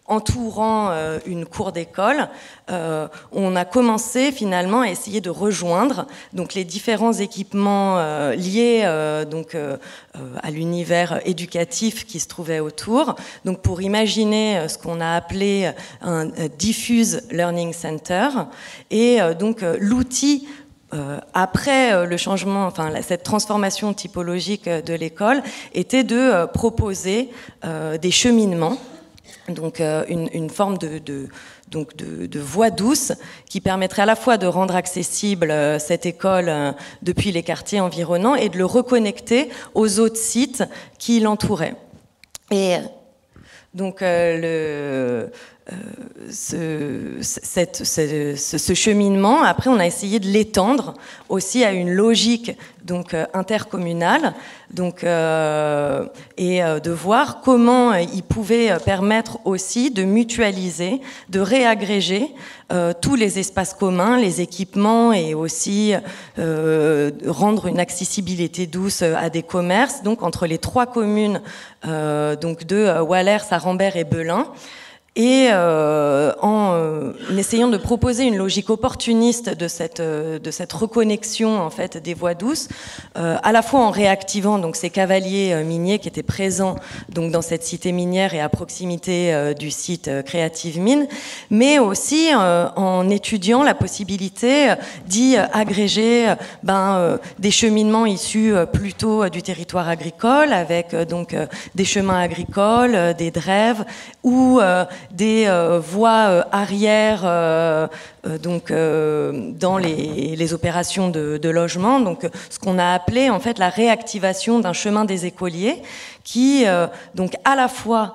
entourant une cour d'école, on a commencé finalement à essayer de rejoindre donc les différents équipements liés à l'univers éducatif qui se trouvait autour. Donc pour imaginer ce qu'on a appelé un diffuse learning center, et l'outil après le changement, cette transformation typologique de l'école était de proposer des cheminements. Donc une forme de voie douce qui permettrait à la fois de rendre accessible cette école depuis les quartiers environnants et de le reconnecter aux autres sites qui l'entouraient. Et donc ce cheminement, après on a essayé de l'étendre aussi à une logique intercommunale, et de voir comment il pouvait permettre aussi de mutualiser, de réagréger tous les espaces communs, les équipements, et aussi rendre une accessibilité douce à des commerces, donc entre les 3 communes de Wallers, Arambert et Belin. Et en essayant de proposer une logique opportuniste de cette reconnexion en fait des voies douces, à la fois en réactivant donc ces cavaliers miniers qui étaient présents donc dans cette cité minière et à proximité du site Creative Mine, mais aussi en étudiant la possibilité d'y agréger des cheminements issus plutôt du territoire agricole, avec des chemins agricoles, des drèves ou des voies arrière dans les opérations de logement, donc ce qu'on a appelé en fait la réactivation d'un chemin des écoliers qui à la fois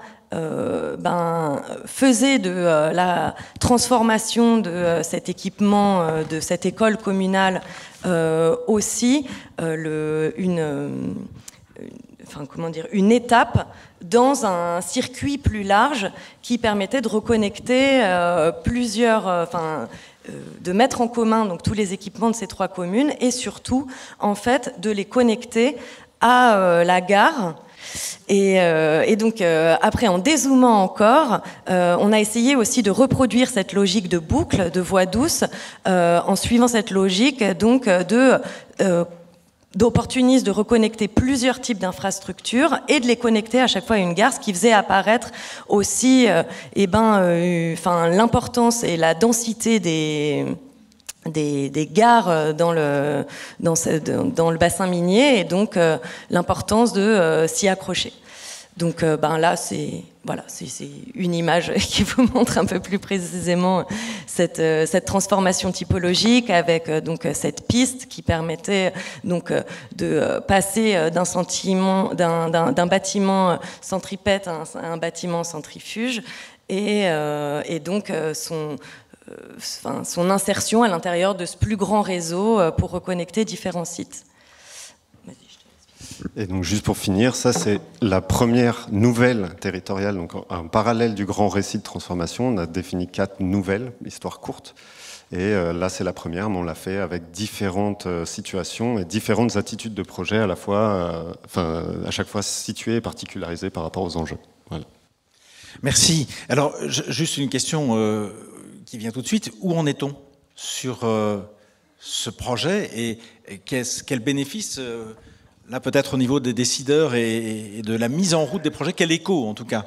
faisait de la transformation de cet équipement, de cette école communale aussi une étape dans un circuit plus large qui permettait de reconnecter de mettre en commun donc tous les équipements de ces 3 communes et surtout en fait de les connecter à la gare. Et donc après, en dézoomant encore, on a essayé aussi de reproduire cette logique de boucle, de voie douce, en suivant cette logique donc d'opportunisme de reconnecter plusieurs types d'infrastructures et de les connecter à chaque fois à une gare, ce qui faisait apparaître aussi l'importance et la densité des gares dans le bassin minier et donc l'importance de s'y accrocher. Donc là, c'est une image qui vous montre un peu plus précisément cette transformation typologique avec donc cette piste qui permettait donc de passer d'un bâtiment centripète à un bâtiment centrifuge et donc son insertion à l'intérieur de ce plus grand réseau pour reconnecter différents sites. Et donc juste pour finir, ça c'est la première nouvelle territoriale, donc un parallèle du grand récit de transformation. On a défini 4 nouvelles, histoires courtes. Et là c'est la première, mais on l'a fait avec différentes situations et différentes attitudes de projet à la fois, à chaque fois situées et particularisées par rapport aux enjeux. Voilà. Merci. Alors juste une question qui vient tout de suite. Où en est-on sur ce projet et quel bénéfice là, peut-être au niveau des décideurs et de la mise en route des projets, quel écho en tout cas?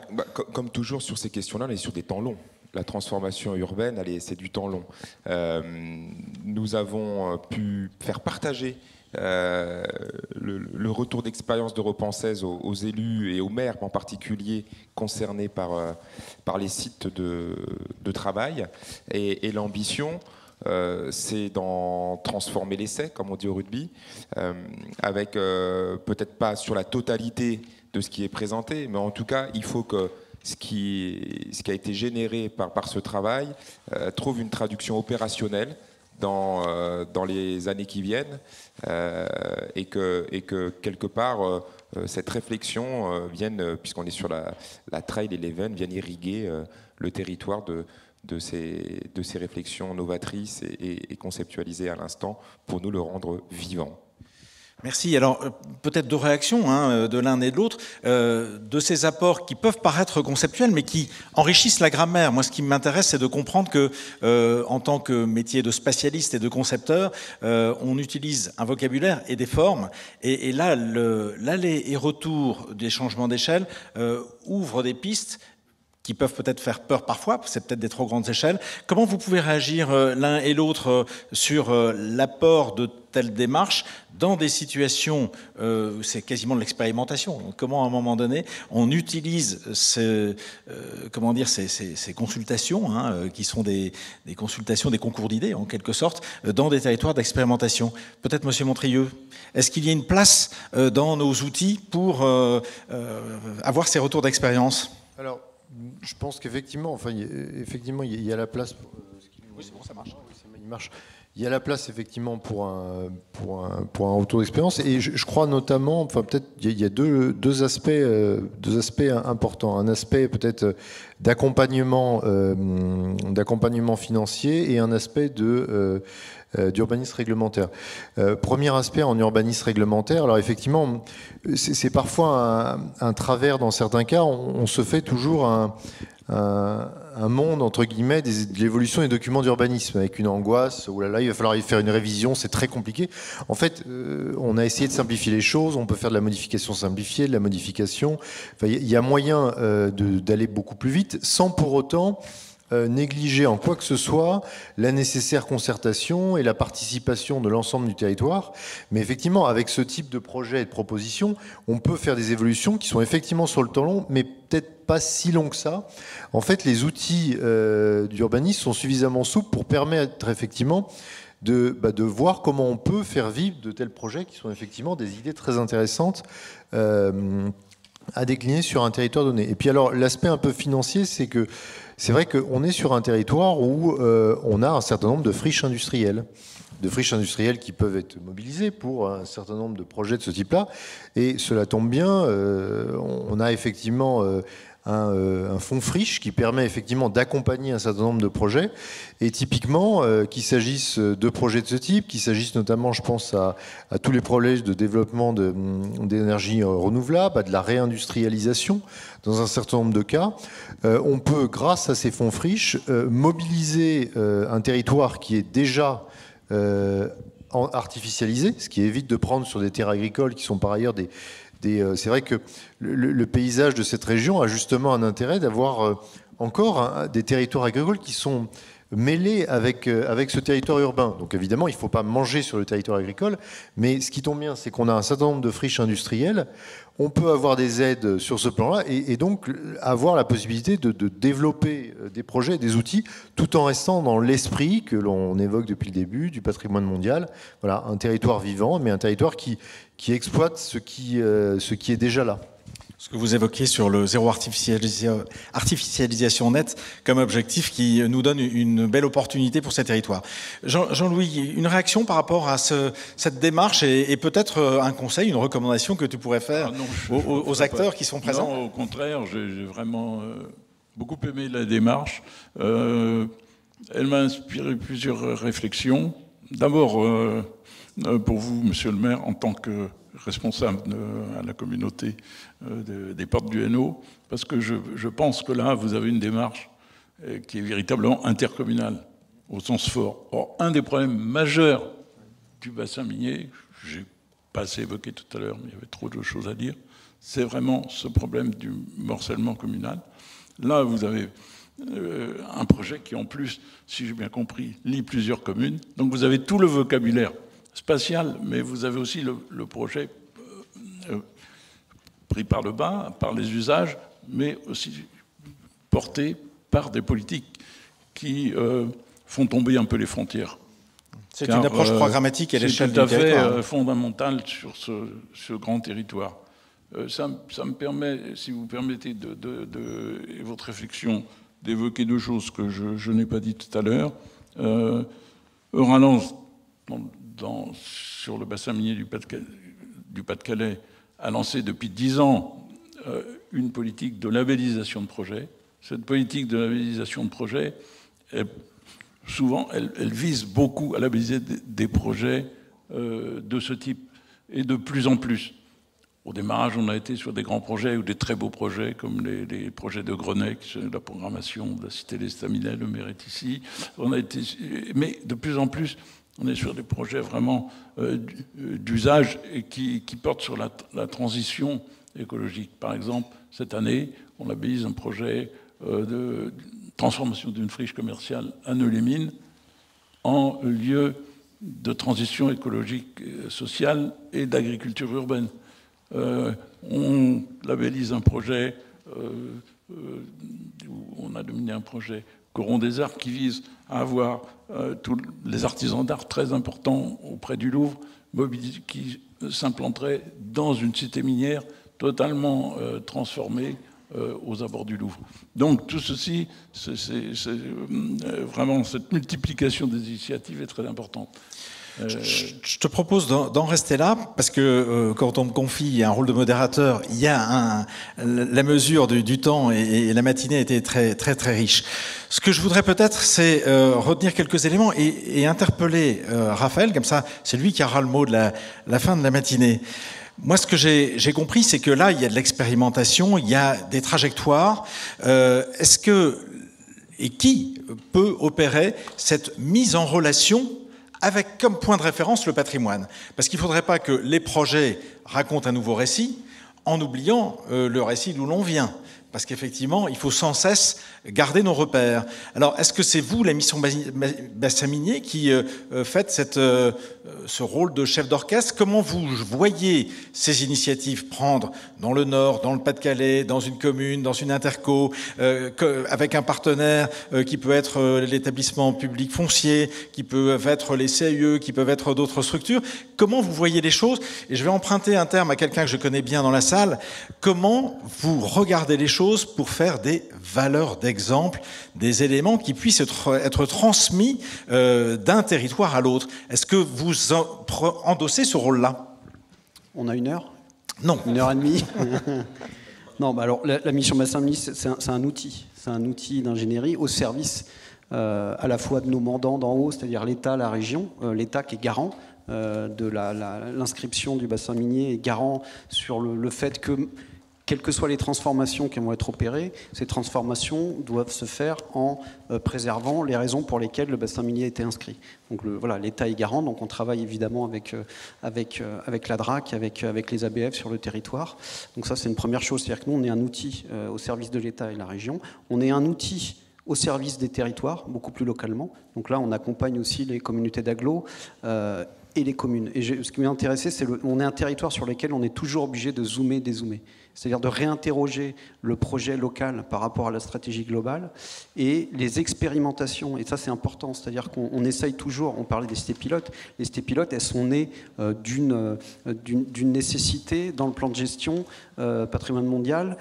Comme toujours sur ces questions-là, on est sur des temps longs. La transformation urbaine, c'est du temps long. Nous avons pu faire partager le retour d'expérience d'Europe-Française aux élus et aux maires en particulier concernés par les sites de travail. Et l'ambition, c'est d'en transformer l'essai, comme on dit au rugby, avec peut-être pas sur la totalité de ce qui est présenté, mais en tout cas, il faut que ce qui a été généré par ce travail trouve une traduction opérationnelle dans les années qui viennent et que quelque part, cette réflexion vienne, puisqu'on est sur la trail et l'Even, vienne irriguer le territoire de ces réflexions novatrices et conceptualisées à l'instant pour nous le rendre vivant. Merci. Alors, peut-être 2 réactions de l'un et de l'autre, de ces apports qui peuvent paraître conceptuels, mais qui enrichissent la grammaire. Moi, ce qui m'intéresse, c'est de comprendre que, en tant que métier de spatialiste et de concepteur, on utilise un vocabulaire et des formes. Et là, l'aller et retour des changements d'échelle ouvre des pistes qui peuvent peut-être faire peur parfois, c'est peut-être des trop grandes échelles. Comment vous pouvez réagir l'un et l'autre sur l'apport de telles démarches dans des situations, c'est quasiment de l'expérimentation. Comment à un moment donné on utilise ces consultations, qui sont des consultations, des concours d'idées en quelque sorte, dans des territoires d'expérimentation. Peut-être Monsieur Montrieux, est-ce qu'il y a une place dans nos outils pour avoir ces retours d'expérience? Alors, je pense qu'effectivement, il y a la place. Oui, c'est bon, ça marche. Il marche. Il y a la place effectivement pour un retour d'expérience, et je crois notamment, peut-être il y a deux aspects importants. Un aspect peut-être d'accompagnement financier et un aspect d'urbanisme réglementaire. Premier aspect en urbanisme réglementaire, alors effectivement, c'est parfois un travers dans certains cas. On se fait toujours un monde, entre guillemets, de l'évolution des documents d'urbanisme, avec une angoisse, oh là là, il va falloir y faire une révision, c'est très compliqué. En fait, on a essayé de simplifier les choses, on peut faire de la modification simplifiée, de la modification. Il y a moyen d'aller beaucoup plus vite, sans pour autant négliger en quoi que ce soit la nécessaire concertation et la participation de l'ensemble du territoire. Mais effectivement, avec ce type de projet et de proposition, on peut faire des évolutions qui sont effectivement sur le temps long, mais peut-être pas si long que ça. En fait, les outils d'urbanisme sont suffisamment souples pour permettre effectivement de voir comment on peut faire vivre de tels projets qui sont effectivement des idées très intéressantes à décliner sur un territoire donné. Et puis alors, l'aspect un peu financier, c'est que c'est vrai qu'on est sur un territoire où on a un certain nombre de friches industrielles qui peuvent être mobilisées pour un certain nombre de projets de ce type-là. Et cela tombe bien, on a effectivement un fonds friche qui permet effectivement d'accompagner un certain nombre de projets. Et typiquement, qu'il s'agisse de projets de ce type, qu'il s'agisse notamment, je pense, à tous les projets de développement d'énergie renouvelable, à de la réindustrialisation, dans un certain nombre de cas, on peut, grâce à ces fonds friche, mobiliser un territoire qui est déjà artificialisé, ce qui évite de prendre sur des terres agricoles qui sont par ailleurs c'est vrai que le paysage de cette région a justement un intérêt d'avoir encore des territoires agricoles qui sont mêlés avec ce territoire urbain. Donc évidemment, il ne faut pas manger sur le territoire agricole, mais ce qui tombe bien, c'est qu'on a un certain nombre de friches industrielles. On peut avoir des aides sur ce plan-là et donc avoir la possibilité de développer des projets, des outils, tout en restant dans l'esprit que l'on évoque depuis le début du patrimoine mondial. Voilà, un territoire vivant, mais un territoire qui exploite ce qui est déjà là. Ce que vous évoquiez sur le zéro artificialisation nette comme objectif qui nous donne une belle opportunité pour ces territoires. Jean-Louis, une réaction par rapport à cette démarche et peut-être un conseil, une recommandation que tu pourrais faire aux acteurs qui sont présents? Non, au contraire, j'ai vraiment beaucoup aimé la démarche. Elle m'a inspiré plusieurs réflexions. D'abord, pour vous, monsieur le maire, en tant que responsable à la communauté des portes du Hainaut, parce que je pense que là, vous avez une démarche qui est véritablement intercommunale, au sens fort. Or, un des problèmes majeurs du bassin minier, j'ai pas assez évoqué tout à l'heure, mais il y avait trop de choses à dire, c'est vraiment ce problème du morcellement communal. Là, vous avez un projet qui, en plus, si j'ai bien compris, lie plusieurs communes. Donc, vous avez tout le vocabulaire spatial, mais vous avez aussi le projet pris par le bas, par les usages, mais aussi porté par des politiques qui font tomber un peu les frontières. C'est une approche programmatique à l'échelle du territoire. C'est tout à fait fondamental sur ce grand territoire. Ça me permet, si vous permettez, et votre réflexion, d'évoquer deux choses que je n'ai pas dit tout à l'heure. Euralan, sur le bassin minier du Pas-de-Calais, a lancé depuis 10 ans une politique de labellisation de projets. Cette politique de labellisation de projets, souvent, elle vise beaucoup à labelliser des projets de ce type, et de plus en plus. Au démarrage, on a été sur des grands projets ou des très beaux projets, comme les projets de Grenec, la programmation de la Cité d'Estaminet, le maire est ici. Mais de plus en plus, on est sur des projets vraiment d'usage et qui portent sur la transition écologique. Par exemple, cette année, on labellise un projet de transformation d'une friche commerciale à Neu-les-Mines en lieu de transition écologique, sociale et d'agriculture urbaine. On labellise un projet, on a dominé un projet Coron des Arts qui vise à avoir tous les artisans d'art très importants auprès du Louvre, qui s'implanterait dans une cité minière totalement transformée aux abords du Louvre. Donc tout ceci, vraiment cette multiplication des initiatives est très importante. Je te propose d'en rester là, parce que quand on me confie un rôle de modérateur, il y a la mesure du temps et la matinée a été très, très, très riche. Ce que je voudrais peut-être, c'est retenir quelques éléments et interpeller Raphaël, comme ça, c'est lui qui aura le mot de la fin de la matinée. Moi, ce que j'ai compris, c'est que là, il y a de l'expérimentation, il y a des trajectoires. Est-ce que, et qui peut opérer cette mise en relation avec comme point de référence le patrimoine? Parce qu'il ne faudrait pas que les projets racontent un nouveau récit en oubliant le récit d'où l'on vient. parce qu'effectivement, il faut sans cesse garder nos repères. Alors, est-ce que c'est vous, la mission Bassin Minier, qui faites ce rôle de chef d'orchestre? Comment vous voyez ces initiatives prendre dans le Nord, dans le Pas-de-Calais, dans une commune, dans une interco, avec un partenaire qui peut être l'établissement public foncier, qui peut être les CAE, qui peuvent être d'autres structures? Comment vous voyez les choses? Et je vais emprunter un terme à quelqu'un que je connais bien dans la salle. Comment vous regardez les choses pour faire des valeurs d'exemple, des éléments qui puissent être transmis d'un territoire à l'autre? Est-ce que vous endossez ce rôle-là? On a 1 heure? Non. 1 heure et demie? Non, bah alors la mission Bassin Minier, c'est un outil. C'est un outil d'ingénierie au service à la fois de nos mandants d'en haut, c'est-à-dire l'État, la région, l'État qui est garant de l'inscription du bassin minier, est garant sur le fait que, quelles que soient les transformations qui vont être opérées, ces transformations doivent se faire en préservant les raisons pour lesquelles le bassin minier a été inscrit. Donc voilà, l'État est garant, donc on travaille évidemment avec la DRAC, avec les ABF sur le territoire. Donc ça, c'est une première chose, c'est-à-dire que nous, on est un outil au service de l'État et de la région. On est un outil au service des territoires, beaucoup plus localement. Donc là, on accompagne aussi les communautés d'agglo et les communes. Et ce qui m'a intéressé, c'est on est un territoire sur lequel on est toujours obligé de zoomer, dézoomer. C'est-à-dire de réinterroger le projet local par rapport à la stratégie globale et les expérimentations. Et ça, c'est important. C'est-à-dire qu'on essaye toujours, on parlait des cités pilotes, les cités pilotes, elles sont nées d'une nécessité dans le plan de gestion patrimoine mondial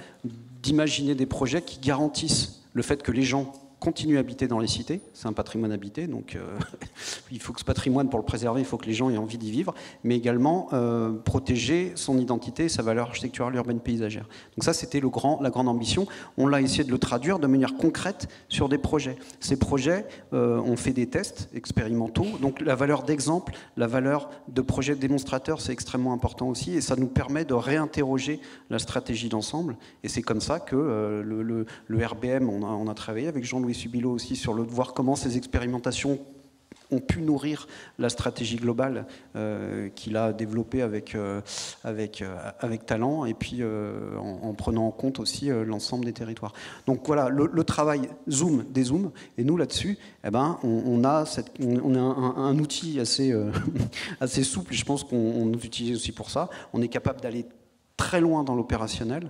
d'imaginer des projets qui garantissent le fait que les gens continuent à habiter dans les cités, c'est un patrimoine habité, donc il faut que ce patrimoine, pour le préserver, il faut que les gens aient envie d'y vivre, mais également protéger son identité et sa valeur architecturale urbaine paysagère. Donc ça, c'était la grande ambition. On l'a essayé de le traduire de manière concrète sur des projets. Ces projets, on fait des tests expérimentaux, donc la valeur d'exemple, la valeur de projet démonstrateur, c'est extrêmement important aussi, et ça nous permet de réinterroger la stratégie d'ensemble, et c'est comme ça que le RBM, on a travaillé avec Jean-Louis Subilo aussi sur voir comment ces expérimentations ont pu nourrir la stratégie globale qu'il a développée avec talent et puis en prenant en compte aussi l'ensemble des territoires. Donc voilà, le travail zoom, dézoom, et nous là-dessus, eh ben, on a un outil assez, assez souple, je pense qu'on nous utilise aussi pour ça. On est capable d'aller très loin dans l'opérationnel,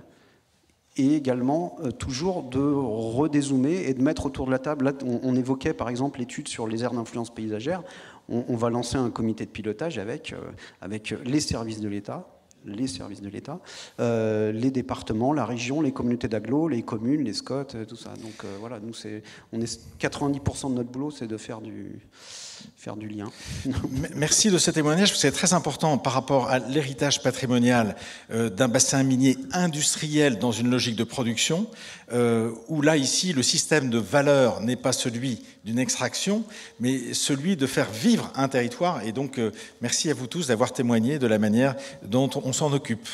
et également toujours de redézoomer et de mettre autour de la table. Là, on évoquait par exemple l'étude sur les aires d'influence paysagère. On va lancer un comité de pilotage avec les services de l'État, les départements, la région, les communautés d'agglo, les communes, les SCOT, tout ça. Donc voilà, nous, 90% de notre boulot, c'est de faire du lien. Merci de ce témoignage, c'est très important par rapport à l'héritage patrimonial d'un bassin minier industriel dans une logique de production, où là, ici, le système de valeur n'est pas celui d'une extraction, mais celui de faire vivre un territoire. Et donc, merci à vous tous d'avoir témoigné de la manière dont on s'en occupe.